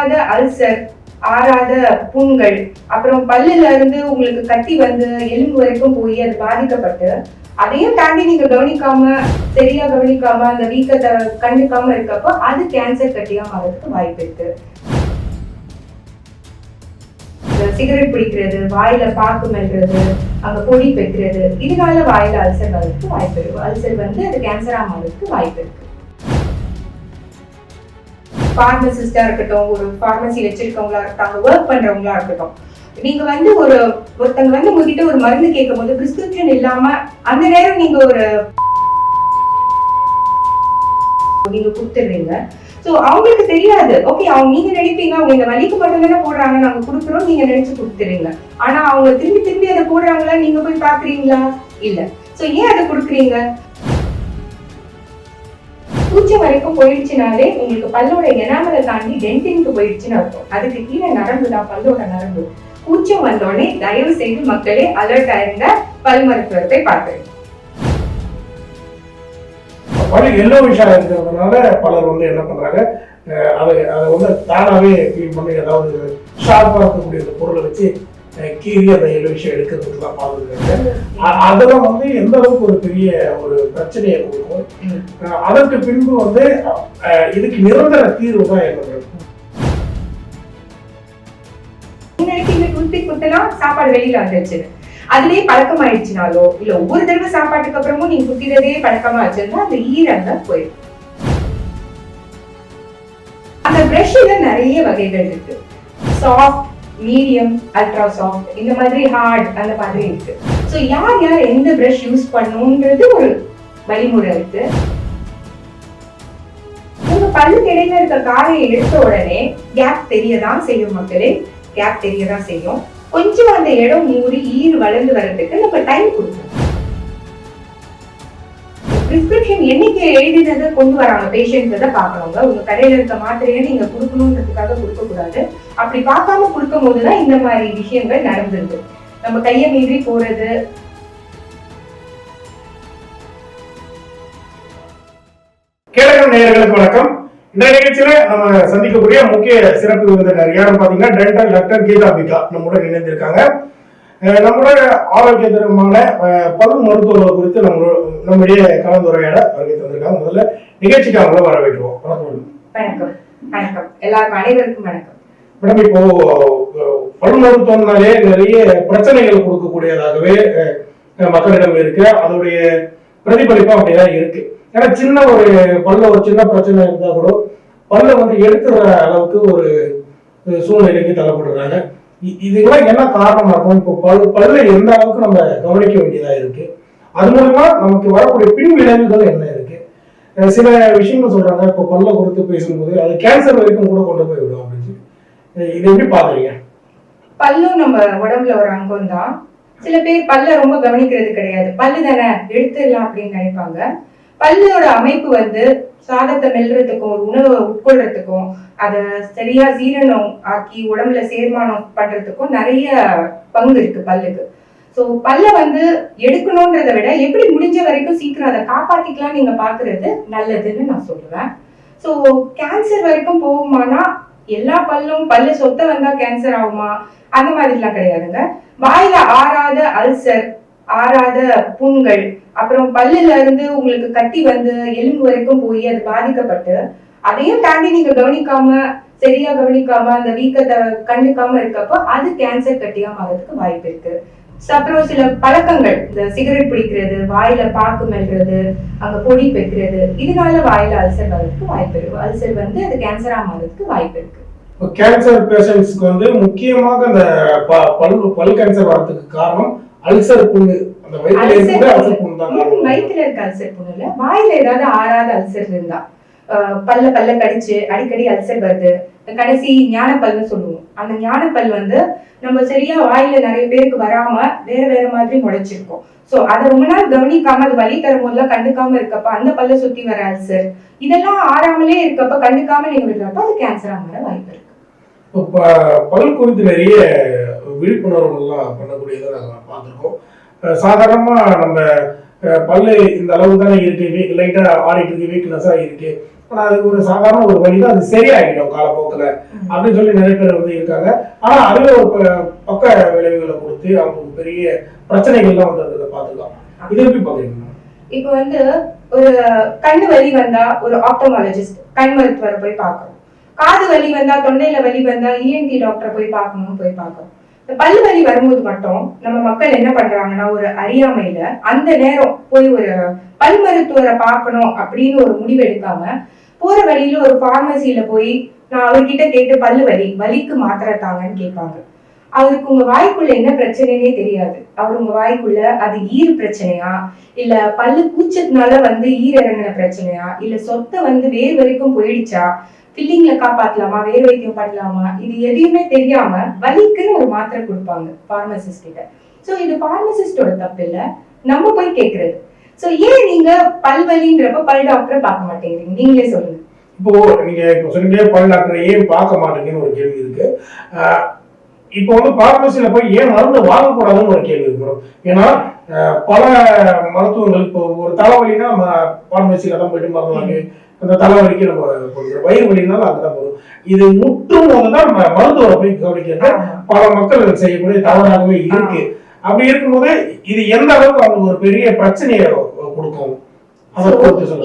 ஆறாத அல்சர், ஆறாத புண்கள், அப்புறம் பல்லுல இருந்து உங்களுக்கு கட்டி வந்து எலும்பு வரைக்கும் போய் அது பாதிக்கப்பட்டு அதையும் தாண்டி நீங்க சரியா கவனிக்காம அந்த வீக்கத்தை கண்டுக்காம இருக்கப்போ அது கேன்சர் கட்டியா மாறதுக்கு வாய்ப்பு இருக்கு. சிகரெட் பிடிக்கிறது, வாயில பாக்கு மெல்றது, அங்க பொடி பெற்றது, இதனால வாயில அல்சர் வர்றதுக்கு வாய்ப்பு இருக்கு. அல்சர் வந்து அது கேன்சரா மாறதுக்கு வாய்ப்பு இருக்கு. பார்மசிஸ்டா இருக்கட்டும், ஒரு பார்மசி வச்சிருக்கவங்களா இருக்கட்டும், ஒர்க் பண்றவங்களா இருக்கட்டும், நீங்க வந்து ஒருத்தங்க வந்து உங்ககிட்ட ஒரு மருந்து கேட்கும் போது பிரிஸ்கிரிப்ஷன் இல்லாம அந்த நேரம் நீங்க கொடுத்துடுறீங்க. சோ அவங்களுக்கு தெரியாது. ஓகே, நீங்க நினைப்பீங்க அவங்க இந்த வலிக்கு மட்டும் தானே போடுறாங்க, நாங்க கொடுக்குறோம் நீங்க நினைச்சு கொடுத்துறீங்க. ஆனா அவங்க திரும்பி திரும்பி அதை போடுறாங்களா நீங்க போய் பாக்குறீங்களா? இல்ல. சோ ஏன் அதை கொடுக்குறீங்க? கூச்சம் வரைக்கும் போயிடுச்சுனாலே உங்களுக்கு பல்லோட எனாமலை தாண்டி டென்டினுக்கு போயிடுச்சுன்னு அர்த்தம். அதுக்கு கீழே நரம்பு தான் பல்லோட நரம்பு. கூச்சம் வந்தோடனே தயவு செய்து மக்களே அலர்ட் ஆயிருங்க, பல் மருத்துவத்தை பார்க்கிறேன். எல்லோ விஷயம் இருக்கிறதுனால பலர் வந்து என்ன பண்றாங்க, அதை வந்து தானாவே ஃபீல் பண்ணி ஏதாவது ஷார்ப்பா இருக்கக்கூடிய பொருளை வச்சு கீறி அந்த எல்லோ விஷயம் எடுக்கிறதுக்கு தான் பாதுகாங்க. அதெல்லாம் வந்து எந்த அளவுக்கு ஒரு பெரிய ஒரு பிரச்சனையை கொடுக்கும். அதற்கு பின்பு வந்து இதுக்கு நிரந்தர தீர்வு தான் என்ன சாப்பாடு வெளியில வந்துச்சு, அதுலயே பழக்கம் ஆயிடுச்சுனாலோ இல்ல ஒவ்வொரு தடவை சாப்பாட்டுக்கு அப்புறமும் நீங்க குத்திரதே பழக்கமா வச்சிருந்தா அந்த ஈரங்க போயிடும். அந்த பிரஷ்ல நிறைய வகைகள் இருக்கு. சாஃப்ட், மீடியம், அல்ட்ரா சாஃப்ட், இந்த மாதிரி ஹார்ட், அந்த மாதிரி இருக்கு. சோ யார் எந்த பிரஷ் யூஸ் பண்ணணும்ன்றது ஒரு வழிமுறை இருக்கு. உங்க பல்லுக்கு இடையில இருக்க காரையை எடுத்த உடனே கேப் தெரியதான் செய்யும் மக்களே, கேப் தெரியதான் செய்யும். கொஞ்சம் அந்த இடம் மூடி ஈர் வளர்ந்து வர்றதுக்கு நம்ம டைம் கொடுக்கணும். பிரிஸ்கிரிப்ஷன் என்னைக்கு எழுதினதை கொண்டு வராங்க பேஷண்ட் பார்க்கணுங்க. உங்க கடையில இருக்க மாத்திரையை நீங்க கொடுக்கணுன்றதுக்காக கொடுக்க கூடாது. அப்படி பார்க்காம கொடுக்கும் போதுதான் இந்த மாதிரி விஷயங்கள் நடந்துருது. நம்ம கையை மீறி போறது. கேளகம் நேயர்களுக்கு வணக்கம். இந்த நிகழ்ச்சியில நம்ம சந்திக்கக்கூடிய முக்கிய சிறப்பு விருந்தினர் யாரும் பாத்தீங்கன்னா டென்டல் டாக்டர் கீதா பிகா நம்முடன் இணைந்திருக்காங்க. நம்மளோட ஆரோக்கியகரமான பல் மருத்துவர்கள் குறித்து நம்முடைய கலந்துரையாட வருகை தந்திருக்காங்க. முதல்ல நிகழ்ச்சிக்கு அவங்கள வரவேற்றுவோம். வணக்கம். வணக்கம் எல்லாருக்கும், அனைவருக்கும் வணக்கம். மேடம், இப்போ பல் மருத்துவம்னாலே நிறைய பிரச்சனைகள் கொடுக்கக்கூடியதாகவே மக்களிடம் இருக்கு. அதோடைய பிரதிபலிப்பு அப்படிதான் இருக்கு. ஏன்னா சின்ன ஒரு சின்ன பிரச்சனை இருந்தா கூட பல்ல வந்து எடுக்கிற அளவுக்கு ஒரு சூழ்நிலைக்கு தள்ளப்படுறாங்க. இதுக்கெல்லாம் என்ன காரணமா இருக்கும்? இப்போ பல்ல எந்த அளவுக்கு நம்ம கவனிக்க வேண்டியதா இருக்கு, அது மூலமா நமக்கு வரக்கூடிய பின் விளைவுகள் என்ன இருக்கு? சில விஷயங்கள் சொல்றாங்க, இப்போ பல்ல கொடுத்து பேசும்போது அது கேன்சர் வரைக்கும் கூட கொண்டு போய் விடும் அப்படின்னு. இது எப்படி பாக்குறீங்க? பல்லும் நம்ம உடம்புல ஒரு அங்கம் தான். சில பேர் பல்ல ரொம்ப கவனிக்கிறது கிடையாது. பல்லு தானே எடுத்துடலாம் அப்படின்னு நினைப்பாங்க. பல்லோட அமைப்பு வந்து சாதத்தை மெல்றதுக்கும் ஒரு உணவை உட்கொள்றதுக்கும் அதை சரியா ஜீரணம் ஆக்கி உடம்புல சேர்மானம் பண்றதுக்கும் நிறைய பங்கு இருக்கு பல்லுக்கு. ஸோ பல்ல வந்து எடுக்கணும்ன்றதை விட எப்படி முடிஞ்ச வரைக்கும் சீக்கிரம் அதை காப்பாத்திக்கலாம் நீங்க பாக்குறது நல்லதுன்னு நான் சொல்லுவேன். ஸோ கேன்சர் வரைக்கும் போகுமானா எல்லா பல்லு சொத்த வந்தா கேன்சர் ஆகுமா அந்த மாதிரிலாம் கிடையாதுங்க. வாயில ஆறாத அல்சர், ஆறாத புண்கள், அப்புறம் பல்லுல இருந்து உங்களுக்கு கட்டி வந்து எலும்பு வரைக்கும் போய் அது பாதிக்கப்பட்டு அதையும் தாண்டி நீங்க சரியா கவனிக்காம அந்த வீக்கத்தை கண்டுக்காம இருக்கப்போ அது கேன்சர் கட்டியா மாறதுக்கு வாய்ப்பு இருக்கு. அப்புறம் சில பழக்கங்கள், இந்த சிகரெட் பிடிக்கிறது, வாயில பாக்கு மெல்றது, அங்க பொடி பெற்றது, இதனால வாயில அல்சர் வர்றதுக்கு வாய்ப்பு இருக்கு. அல்சர் வந்து அது கேன்சரா மாறதுக்கு வாய்ப்பு இருக்கு. கேன்சர் பேஷண்ட்ஸ்க்கு வந்து முக்கியமாக அந்த பல் கேன்சர் வர்றதுக்கு காரணம் அல்சர் புண்ணு. அந்த வயிற்றுல இருக்க அல்சர் புண்ணு இல்ல, வாயில ஏதாவது ஆறாத அல்சர் இருந்தா பல்ல கடிச்சு அடிக்கடி அல்சர் வருது. கடைசி ஞானப்பல்னு சொல்லுவோம். அந்த ஞானப்பல் வந்து நம்ம சரியா வாயில நிறைய பேருக்கு வராம வேற மாதிரி முளைச்சிருக்கோம். சோ அதை ரொம்ப நாள் கவனிக்காம அது வலி தரும் போதெல்லாம் கண்டுக்காம இருக்கப்ப அந்த பல்ல சுத்தி வர அல்சர், இதெல்லாம் ஆறாமலே இருக்கப்ப கண்டுக்காம நீங்க விடுறப்ப அது கேன்சரா மாற வாய்ப்பு இருக்கு. பல் குறித்து நிறைய விழிப்புணர்வுகள்லாம் பண்ணக்கூடியதை நாங்கள் பார்த்துருக்கோம். சாதாரணமாக நம்ம பல்லு இந்த அளவு தானே இருக்கு, லைட்டாக ஆடிட்டு இருக்கு, வீக்னஸாக இருக்கு, ஆனா அதுக்கு ஒரு சாதாரண ஒரு வழிதான், அது சரியாயிடும் காலப்போக்கில் அப்படின்னு சொல்லி நிறைய பேர் வந்து இருக்காங்க. ஆனா அதுல ஒரு பக்க விளைவுகளை கொடுத்து அவங்களுக்கு பெரிய பிரச்சனைகள்லாம் வந்து அதை பார்த்துக்கலாம். இது எப்படி பாக்குறீங்க? இப்போ வந்து ஒரு கண்ணு வலி வந்தா ஒரு ஆப்டமாலஜிஸ்ட் கண் மருத்துவரை போய் பார்க்கணும். காது வலி வந்தா, தொண்டையில வலி வந்தா இஎன்டி டாக்டரை போய் பார்க்கணும்னு போய் பார்க்கணும். இந்த பல்லு வலி வரும்போது மட்டும் நம்ம மக்கள் என்ன பண்றாங்கன்னா, ஒரு அறியாமையில அந்த நேரம் போய் ஒரு பல் மருத்துவரை பார்க்கணும் அப்படின்னு ஒரு முடிவு எடுக்காம போற வழியில ஒரு பார்மசியில போய் நான் அவர்கிட்ட கேட்டு பல்லு வலிக்கு மாத்திரை தாங்கன்னு கேட்பாங்க. அவருக்கு உங்க வாய்க்குள்ள என்ன பிரச்சனைனே தெரியாது. அவர் உங்க வாய்க்குள்ள அது ஈர் பிரச்சனையா, இல்ல பல்லு பூச்சதுனால வந்து ஈர் இறங்கின பிரச்சனையா, இல்ல சொத்தை வந்து வேர் வரைக்கும் போயிடுச்சா, ஃபில்லிங்ல காப்பாத்தலாமா, வேர் வைத்தியம் பண்ணலாமா, இது எதையுமே தெரியாம வலிக்குன்னு ஒரு மாத்திரை கொடுப்பாங்க பார்மசிஸ்ட் கிட்ட. சோ இது பார்மசிஸ்டோட தப்பு இல்ல, நம்ம போய் கேட்கறது. சோ ஏன் நீங்க பல்வலின்றப்ப பல் டாக்டரை பார்க்க மாட்டேங்கிறீங்க? நீங்களே சொல்லுங்க. இப்போ நீங்க இப்போ சொன்னீங்க பல் டாக்டரை ஏன் பார்க்க மாட்டேங்கன்னு ஒரு கேள்வி இருக்கு. இப்போ வந்து பார்மசியில போய் ஏன் மருந்து வாங்கக்கூடாதுன்னு ஒரு கேள்வி இருக்கு. ஏன்னா பல மருத்துவங்கள் இப்போ ஒரு தலைவலினா பார்மசியில தான் போயிட்டு மருந்து வாங்கி அந்த தலைவலிக்கு நம்ம போடுறோம், வயிறு வலினாலும் அங்கதான் போதும். இது முற்றும் போதுதான் மருத்துவரை போய் கவனிக்கிறது பல மக்கள் செய்யக்கூடிய தவறாகவே இருக்கு. அப்படி இருக்கும்போது இது எந்த அளவுக்கு அவங்க ஒரு பெரிய பிரச்சனையை கொடுக்கும்?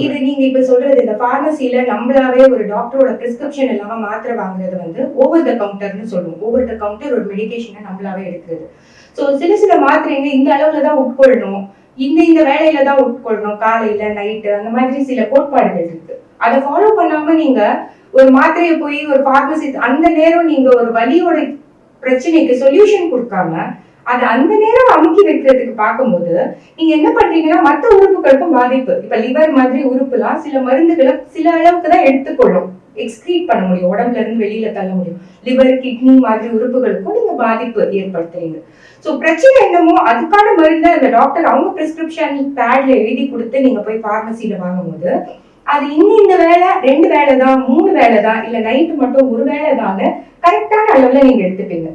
இது நீங்க இப்ப சொல்றது இந்த பார்மசியில நம்மளாவே ஒரு டாக்டரோட பிரிஸ்கிரிப்ஷன் இல்லாம மாத்திரை வாங்குறது வந்து ஓவர் த கவுண்டர்னு சொல்லுவோம். ஓவர் த கவுண்டர் ஒரு மெடிகேஷனை நம்மளாவே எடுக்கிறது. சோ சில மாத்திரைங்க இந்த அளவுல தான் உட்கொள்ளணும், இந்த வேலையில தான் உட்கொள்ளணும், காலையில நைட்டு, அந்த மாதிரி சில கோட்பாடுகள் இருக்கு. அதை ஃபாலோ பண்ணாம நீங்க ஒரு மாத்திரையை போய் ஒரு பார்மசி அந்த நேரம் நீங்க ஒரு வலியோட பிரச்சனைக்கு சொல்யூஷன் கொடுக்காம அது அந்த நேரம் அமுக்கி வைக்கிறதுக்கு பார்க்கும்போது நீங்க என்ன பண்றீங்கன்னா மற்ற உறுப்புகளுக்கும் பாதிப்பு. இப்ப லிவர் மாதிரி உறுப்புலாம் சில மருந்துகளை சில அளவுக்கு தான் எடுத்துக்கொள்ளும், எக்ஸ்கிரீட் பண்ண முடியும், உடம்புல இருந்து வெளியில தள்ள முடியும். லிவர், கிட்னி மாதிரி உறுப்புகளுக்கும் நீங்க பாதிப்பு ஏற்படுத்துறீங்க. சோ பிரச்சனை என்னமோ அதுக்கான மருந்தை அந்த டாக்டர் அவங்க பிரிஸ்கிரிப்ஷன் பேட்ல எழுதி கொடுத்து நீங்க போய் பார்மசியில வாங்கும்போது அது இந்த வேலை 2 வேலை தான், 3 வேலை தான், இல்ல நைட்டு மட்டும் 1 வேலை தான் கரெக்டான அளவுல நீங்க எடுத்துப்பீங்க.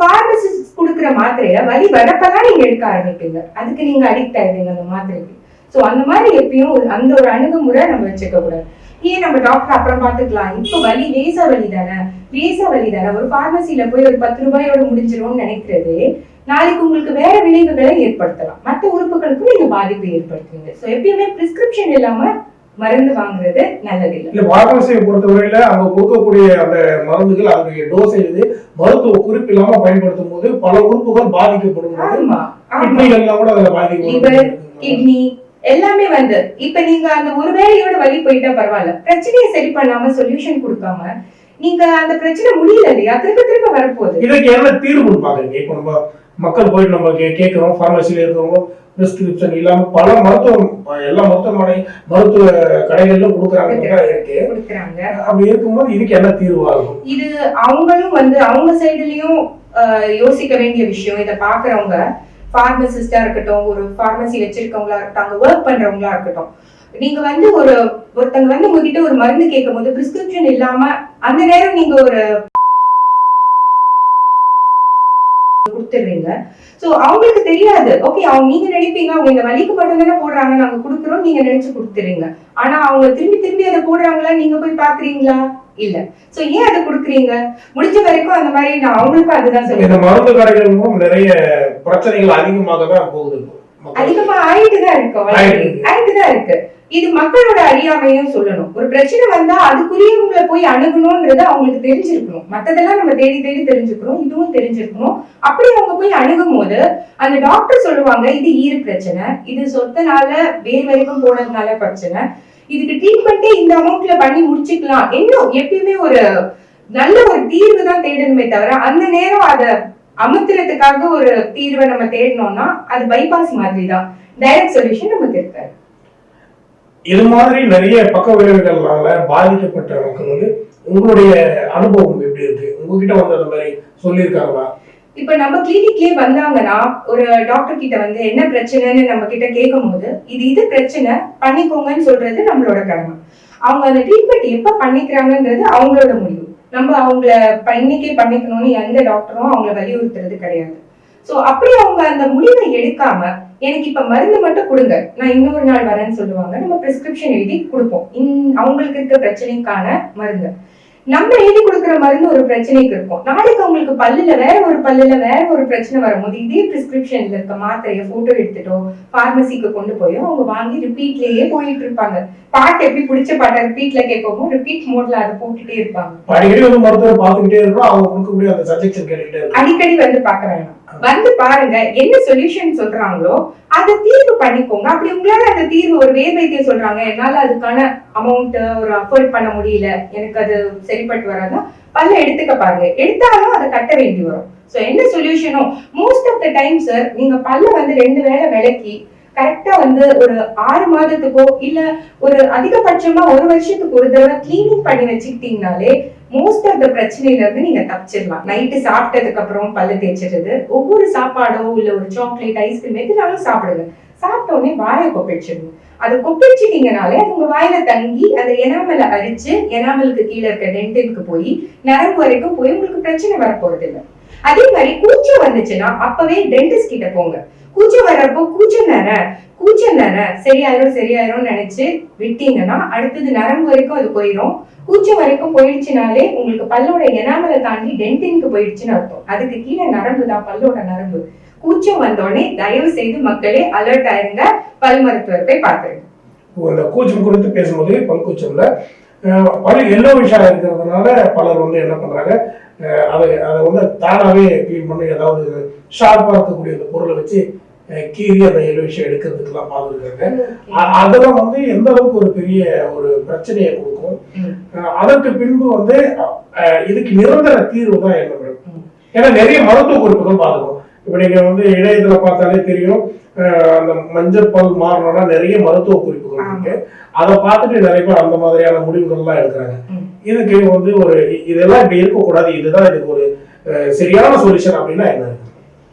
பார்மசிஸ்ட் கொடுக்குற மாத்திரைய வலி வரப்பதான் நீங்க எடுக்க ஆரம்பிப்பீங்க. அதுக்கு நீங்க அடிக்ட் ஆயிடுவீங்க அந்த மாத்திரைக்கு. சோ அந்த மாதிரி எப்பயும் அந்த ஒரு அணுகுமுறை நம்ம வச்சுக்க கூடாது. ஏன் நம்ம டாக்டர் அப்புறம் பாத்துக்கலாம், இப்ப வலி லேசா வலி தானே ஒரு பார்மசியில போய் ஒரு 10 ரூபாயோட முடிஞ்சிரும்னு நினைக்கிறது நாளைக்கு உங்களுக்கு வேற விளைவுகளை ஏற்படுத்தலாம், மற்ற உறுப்புகளுக்கும் நீங்க பாதிப்பு ஏற்படுத்துவீங்க. சோ எப்பயுமே பிரிஸ்கிரிப்ஷன் இல்லாம மருந்து வாங்குறது நல்லது இல்லை. பார்மசியை பொறுத்தவரையில அவங்க கொடுக்கக்கூடிய அந்த மருந்துகள் அதனுடைய டோசேஜ் மருத்துவ குறிப்பு இல்லாம பயன்படுத்தும் போது பல உறுப்புகள் பாதிக்கப்படும். கிட்னிகள்லாம் கூட அதுல பாதிக்கப்படும். கிட்னி எல்லாமே வந்து இப்ப நீங்க அந்த ஒரு வேலையோட வலி போயிட்டா பரவாயில்ல, பிரச்சனையை சரி பண்ணாம சொல்யூஷன் கொடுக்காம நீங்க அந்த பிரச்சனை முடியல இல்லையா, திரும்ப வரப்போகுது. இதுக்கு என்ன தீர்வுன்னு பாக்குறீங்க? இப்ப நம்ம மக்கள் போயிட்டு நம்ம கேட்கிறோம், பார்மசியில இருக்கிறவங்க பிரிஸ்கிரிப்ஷன் இல்லாம பல எல்லா மருத்துவ கடைகளிலும் கொடுக்குறாங்க. அப்படி இருக்கும்போது இதுக்கு என்ன தீர்வாகும்? இது அவங்களும் வந்து அவங்க சைடுலயும் யோசிக்க வேண்டிய விஷயம். இதை பாக்குறவங்க பார்மசிஸ்டா இருக்கட்டும், ஒரு பார்மசி வச்சிருக்கவங்களா இருக்கட்டும், அங்க ஒர்க் பண்றவங்களா இருக்கட்டும், நீங்க வந்து ஒருத்தங்க வந்து உங்ககிட்ட ஒரு மருந்து கேட்கும் போது பிரிஸ்கிரிப்ஷன் இல்லாம அந்த நேரம் நீங்க ஒரு கொடுத்துடுறீங்க. சோ அவங்களுக்கு தெரியாது. ஓகே, அவங்க நீங்க நினைப்பீங்க அவங்க இந்த வலிக்கு மட்டும் தானே போடுறாங்க, நாங்க கொடுக்குறோம் நீங்க நினைச்சு கொடுத்துறீங்க. ஆனா அவங்க திரும்பி அதை போடுறாங்களா நீங்க போய் பாக்குறீங்களா? இல்ல. சோ ஏன் அதை கொடுக்குறீங்க? முடிஞ்ச வரைக்கும் அந்த மாதிரி நான் அவங்களுக்கும் அதுதான் சொல்லுவேன். இந்த மருந்து கடைகளும் நிறைய பிரச்சனைகள் அதிகமாக தான் போகுது, அதிகமா ஆயிட்டுதான் இருக்கு. இது மக்களோட அறியாமையும் சொல்லணும். ஒரு பிரச்சனை வந்தா அதுக்குரியவங்களை போய் அணுகணும்ன்றது அவங்களுக்கு தெரிஞ்சிருக்கணும். மத்ததெல்லாம் நம்ம தேடி தெரிஞ்சுக்கணும், இதுவும் தெரிஞ்சிருக்கணும். அப்படி அவங்க போய் அணுகும் போது அந்த டாக்டர் சொல்லுவாங்க இது ஈறு பிரச்சனை, இது சொத்தனால வேர் வரைக்கும் போனதுனால பிரச்சனை, இதுக்கு ட்ரீட்மெண்ட்டே இந்த அமௌண்ட்ல பண்ணி முடிச்சுக்கலாம். இன்னும் எப்பயுமே ஒரு நல்ல ஒரு தீர்வு தான் தேடணுமே தவிர அந்த நேரம் அதை அமுத்துறதுக்காக ஒரு தீர்வை நம்ம தேடணும்னா அது பைபாஸ் மாதிரி தான். டைரக்ட் சொல்யூஷன் நமக்கு இருக்காது. இது மாதிரி நிறைய பக்க விளைவுகளால பாதிக்கப்பட்ட மக்கள் வந்து உங்களுடைய அனுபவம் எப்படி இருக்கு? உங்ககிட்ட வந்து அந்த மாதிரி சொல்லியிருக்காங்களா? இப்ப நம்ம கிளினிக்லயே வந்தாங்கன்னா ஒரு டாக்டர் கிட்ட வந்து என்ன பிரச்சனைன்னு நம்ம கிட்ட கேட்கும் போது இது பிரச்சனை பண்ணிக்கோங்கன்னு சொல்றது நம்மளோட கடமை. அவங்க அந்த ட்ரீட்மெண்ட் எப்ப பண்ணிக்கிறாங்கன்றது அவங்களோட முடிவு. நம்ம அவங்கள இன்னைக்கே பண்ணிக்கணும்னு எந்த டாக்டரும் அவங்கள வலியுறுத்துறது கிடையாது. சோ அப்படி அவங்க அந்த முடிவை எடுக்காம எனக்கு இப்ப மருந்து மட்டும் கொடுங்க, நான் இன்னொரு நாள் வரேன்னு சொல்லுவாங்க. நம்ம பிரிஸ்கிரிப்ஷன் எழுதி கொடுப்போம், அவங்களுக்கு இருக்க பிரச்சனைக்கான மருந்து. நம்ம எழுதி கொடுக்குற மருந்து ஒரு பிரச்சனைக்கு இருக்கும், நாளைக்கு அவங்களுக்கு பல்லுல வேற ஒரு பிரச்சனை வரும்போது இதே பிரிஸ்கிரிப்ஷன்ல இருக்க மாத்திரைய போட்டோ எடுத்துட்டோ பார்மசிக்கு கொண்டு போய் அவங்க வாங்கி ரிப்பீட்லயே போயிட்டு இருப்பாங்க. பாட்டு எப்படி பிடிச்ச பாட்டை ரிப்பீட்ல கேட்கவும் ரிப்பீட் மோட்ல அதை போட்டுட்டே இருப்பாங்க. அடிக்கடி வந்து மருத்துவர் பார்த்துக்கிட்டே இருக்கோம், அவங்க கொடுக்கக்கூடிய அந்த சஜெக்ஷன் கேட்டுக்கிட்டே இருக்கும். அடிக்கடி வந்து பார்க்க வேணாம், வந்து பாருங்க, என்ன சொல்யூஷன் சொல்றாங்களோ அதை தீர்வு பண்ணிக்கோங்க. அப்படி உங்களால அந்த தீர்வு ஒரு வேர் வைத்தியம் சொல்றாங்க, என்னால அதுக்கான அமௌண்ட் ஒரு அஃபோர்ட் பண்ண முடியல, எனக்கு அது சரிப்பட்டு வராதா, பல்ல எடுத்துக்க பாருங்க, எடுத்தாலும் அதை கட்ட வேண்டி வரும். சோ என்ன சொல்யூஷனோ most of the time sir, நீங்க பல்ல வந்து 2 வேளை விளக்கி கரெக்டா வந்து ஒரு 6 மாதத்துக்கோ இல்ல ஒரு அதிகபட்சமா 1 வருஷத்துக்கு ஒரு தடவை கிளீனிங் பண்ணி வச்சுக்கிட்டீங்கனாலே மோஸ்ட் ஆஃப் த பிரச்சனையில இருந்து நீங்க தப்பிச்சிடலாம். நைட்டு சாப்பிட்டதுக்கு அப்புறம் பல்லு தேய்ச்சிடுறது, ஒவ்வொரு சாப்பாடோ இல்ல ஒரு சாக்லேட் ஐஸ்கிரீம் எதுனாலும் சாப்பிடுங்க, சாப்பிட்ட உடனே வாயை கொப்பிடிச்சிடுங்க. அது கொப்பிடிச்சிட்டீங்கனாலே அது உங்க வாயில தங்கி அந்த எனாமல அரிச்சு எனாமலுக்கு கீழே இருக்க டென்டலுக்கு போய் நரம்பு வரைக்கும் போய் உங்களுக்கு பிரச்சனை வரப்போறது இல்லை. அதே மாதிரி கூச்சம் வந்துச்சுன்னா அப்பவே டென்டிஸ்ட் கிட்ட போங்க. கூச்சம் வர்றப்போ கூச்சம் தானே சரியாயிரும் நினைச்சு விட்டீங்கன்னா அடுத்தது நரம்பு வரைக்கும் அது போயிடும். கூச்சம் வரைக்கும் போயிடுச்சுனாலே உங்களுக்கு பல்லோட எனாமலை தாண்டி டென்டினுக்கு போயிடுச்சுன்னு அர்த்தம். அதுக்கு கீழே நரம்பு தான், பல்லோட நரம்பு. கூச்சம் வந்தோடனே தயவு செய்து மக்களே அலர்ட் ஆயிருங்க, பல் மருத்துவர் போய் பாத்துருங்க. இந்த கூச்சம் குறித்து பேசும்போது பல் கூச்சம்ல பல் எல்லோ விஷயம் இருக்கிறதுனால பலர் வந்து என்ன பண்றாங்க, அதை வந்து தானாவே கிளீன் பண்ணி ஏதாவது ஷார்ப்பா இருக்கக்கூடிய அந்த பொருளை வச்சு கீறி அந்த எல்லோ விஷயம் எடுக்கிறதுக்கெல்லாம் பார்த்துருக்காங்க. அதெல்லாம் வந்து எந்த அளவுக்கு ஒரு பெரிய ஒரு பிரச்சனையை கொடுக்கும். அதற்கு பின்பு வந்து இதுக்கு நிரந்தர தீர்வு தான் என்ன பண்ணும். ஏன்னா நிறைய மருத்துவ குறிப்புகள் பார்க்கணும். இப்ப நீங்க வந்து இணையத்துல பார்த்தாலே தெரியும், அந்த மஞ்சள் பல் மாறணும்னா நிறைய மருத்துவ குறிப்புகள் இருக்கு. அதை பார்த்துட்டு நிறைய பேர் அந்த மாதிரியான முடிவுகள் எல்லாம் எடுக்கிறாங்க. இதுக்கு வந்து ஒரு இதெல்லாம் இப்படி இருக்கக்கூடாது, இதுதான் இதுக்கு ஒரு சரியான சொல்யூஷன் அப்படின்னா என்ன?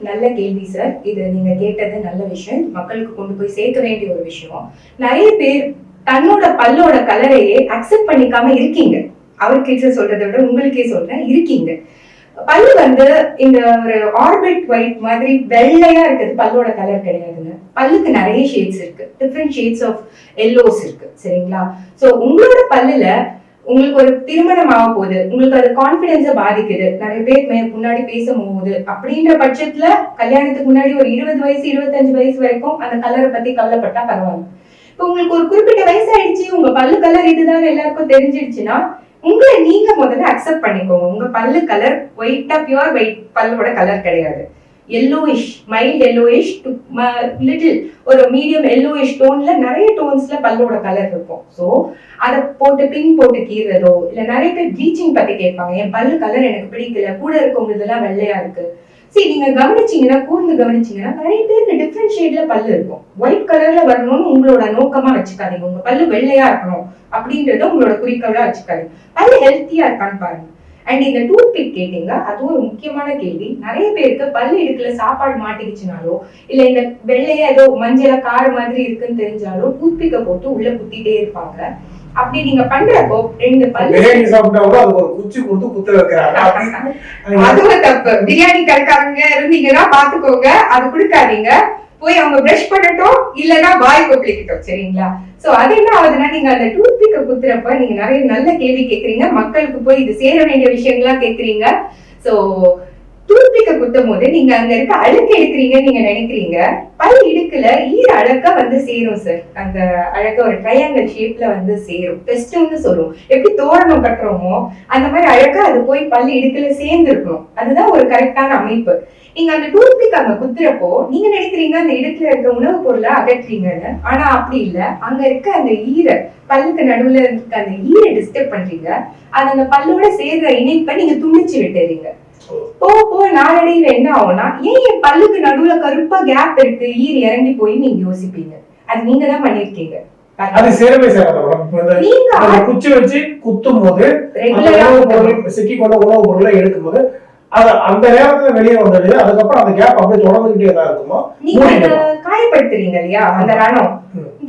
நல்ல கேள்வி சார், இது நீங்க கேட்டது நல்ல விஷயம், மக்களுக்கு கொண்டு போய் சேர்க்க வேண்டிய ஒரு விஷயம். நிறைய பேர் தன்னோட பல்லோட கலரையே அக்செப்ட் பண்ணிக்காம இருக்கீங்க. அவருக்கு சொல்றதை விட உங்களுக்கே சொல்றேன், இருக்கீங்க. பல்லு வந்து இந்த ஒரு ஆர்பிட் ஒயிட் மாதிரி வெள்ளையா இருக்கிறது பல்லோட கலர் கிடையாதுங்க. பல்லுக்கு நிறைய ஷேட்ஸ் இருக்கு, டிஃப்ரெண்ட் ஷேட்ஸ் ஆஃப் எல்லோஸ் இருக்கு, சரிங்களா? சோ உங்களோட பல்லுல உங்களுக்கு ஒரு திருமணம் ஆக போகுது, உங்களுக்கு அது கான்பிடன்ஸை பாதிக்குது, நிறைய பேர் முன்னாடி பேசும்போது அப்படின்ற பட்சத்துல கல்யாணத்துக்கு முன்னாடி ஒரு 20 வயசு 25 வயசு வரைக்கும் அந்த கலரை பத்தி கவலைப்பட்டா பரவாயில்ல. இப்ப உங்களுக்கு ஒரு குறிப்பிட்ட வயசு ஆயிடுச்சு, உங்க பல்லு கலர் இதுதான் எல்லாருக்கும் தெரிஞ்சிடுச்சுன்னா உங்களை நீங்க முதல்ல அக்செப்ட் பண்ணிக்கோங்க. உங்க பல்லு கலர் ஒயிட்டா பியூர் ஒயிட் பல்லோட கலர் கிடையாது, yellowish, mild yellowish to little ஒரு மீடியம் yellowish டோன்ல நிறைய டோன்ஸ்ல பல்லோட கலர் இருக்கும். சோ அத போட்டு பின் போட்டு கீறதோ இல்ல நிறைய பேர் ப்ளீச்சிங் பத்தி கேட்பாங்க, என் பல்லு கலர் எனக்கு பிடிக்கல, கூட இருக்கவங்க இதெல்லாம் வெள்ளையா இருக்கு. சரி, நீங்க கவனிச்சீங்கன்னா கூர்ந்து கவனிச்சீங்கன்னா நிறைய பேருக்கு டிஃப்ரெண்ட் ஷேட்ல பல்லு இருக்கும். ஒயிட் கலர்ல வரணும்னு உங்களோட நோக்கமா வச்சுக்காதீங்க, உங்க பல்லு வெள்ளையா இருக்கணும் அப்படின்றத உங்களோட குறிக்கோளா வச்சுக்காதீங்க. பல்லு ஹெல்த்தியா இருக்கான்னு பாருங்க. அண்ட் இந்த டூத் பிக் கேட்டீங்க, அதுவும் ஒரு முக்கியமான கேள்வி. நிறைய பேருக்கு பல்லு இடுக்குல சாப்பாடு மாட்டிக்கிச்சுனாலோ இல்ல இந்த வெள்ளையா ஏதோ மஞ்சள கார மாதிரி இருக்குன்னு தெரிஞ்சாலோ டூத் பிக்கை போட்டு உள்ள குத்திட்டே இருப்பாங்க. அப்படி நீங்க பண்றப்போ 2 பல்லு அதுவும் தப்பு. பிரியாணி கறக்காரங்க இருந்தீங்கன்னா பாத்துக்கோங்க, அது கொடுக்காதீங்க. போய் அவங்க பிரஷ் பண்ணட்டும் இல்லைன்னா வாய் கொப்பளிக்கட்டும், சரிங்களா? சோ அது என்ன ஆகுதுன்னா, நீங்க அந்த டூத் பிக்க குத்துறப்ப நீங்க நிறைய நல்ல கேள்வி கேட்கறீங்க, மக்களுக்கு போய் இது சேர வேண்டிய விஷயங்களா கேட்கறீங்க. சோ டூத் பிக்க குத்தும் போது நீங்க அங்க இருக்க அழுக்கு எடுக்கிறீங்கன்னு நீங்க நினைக்கிறீங்க. பல் இடுக்குல ஈர அழகா வந்து சேரும் சார், அந்த அழகா ஒரு ட்ரையாங்கிள் ஷேப்ல வந்து சேரும், பெஸ்ட்னு சொல்லுவோம். எப்படி தோரணம் கட்டுறோமோ அந்த மாதிரி அழகா அது போய் பல் இடுக்குல சேர்ந்து இருக்கணும். அதுதான் ஒரு கரெக்டான அமைப்பு. நீங்க அந்த டூத் பிக் அங்க குத்துறப்போ நீங்க நினைக்கிறீங்க அந்த இடுக்குல இருக்க உணவு பொருளை அகற்றீங்கன்னு, ஆனா அப்படி இல்ல. அங்க இருக்க அந்த ஈர பல்லுக்கு நடுவுல இருக்க அந்த ஈரை டிஸ்டர்ப் பண்றீங்க. அது அந்த பல்லோட சேர்ற இணைப்பை நீங்க துண்டிச்சு விட்டுறீங்க. போ நாளடையில என்ன ஆகும்னா, ஏன் என் பல்லுக்கு நடுவுல கருப்பா கேப் இருக்கு, ஈர் இறங்கி போய் நீங்க யோசிப்பீங்க. அது நீங்க தான் பண்ணிருக்கீங்க. அது சேரவே சேராத குச்சி வச்சு குத்தும் போது சிக்கி கொண்ட உணவு பொருளை எடுக்கும் போது அந்த நேரத்துல வெளியே வந்துடுது. அதுக்கப்புறம் அந்த கேப் அப்படியே தொடர்ந்துகிட்டே தான் இருக்குமா? நீங்க காயப்படுத்துறீங்க இல்லையா அந்த ரணம்,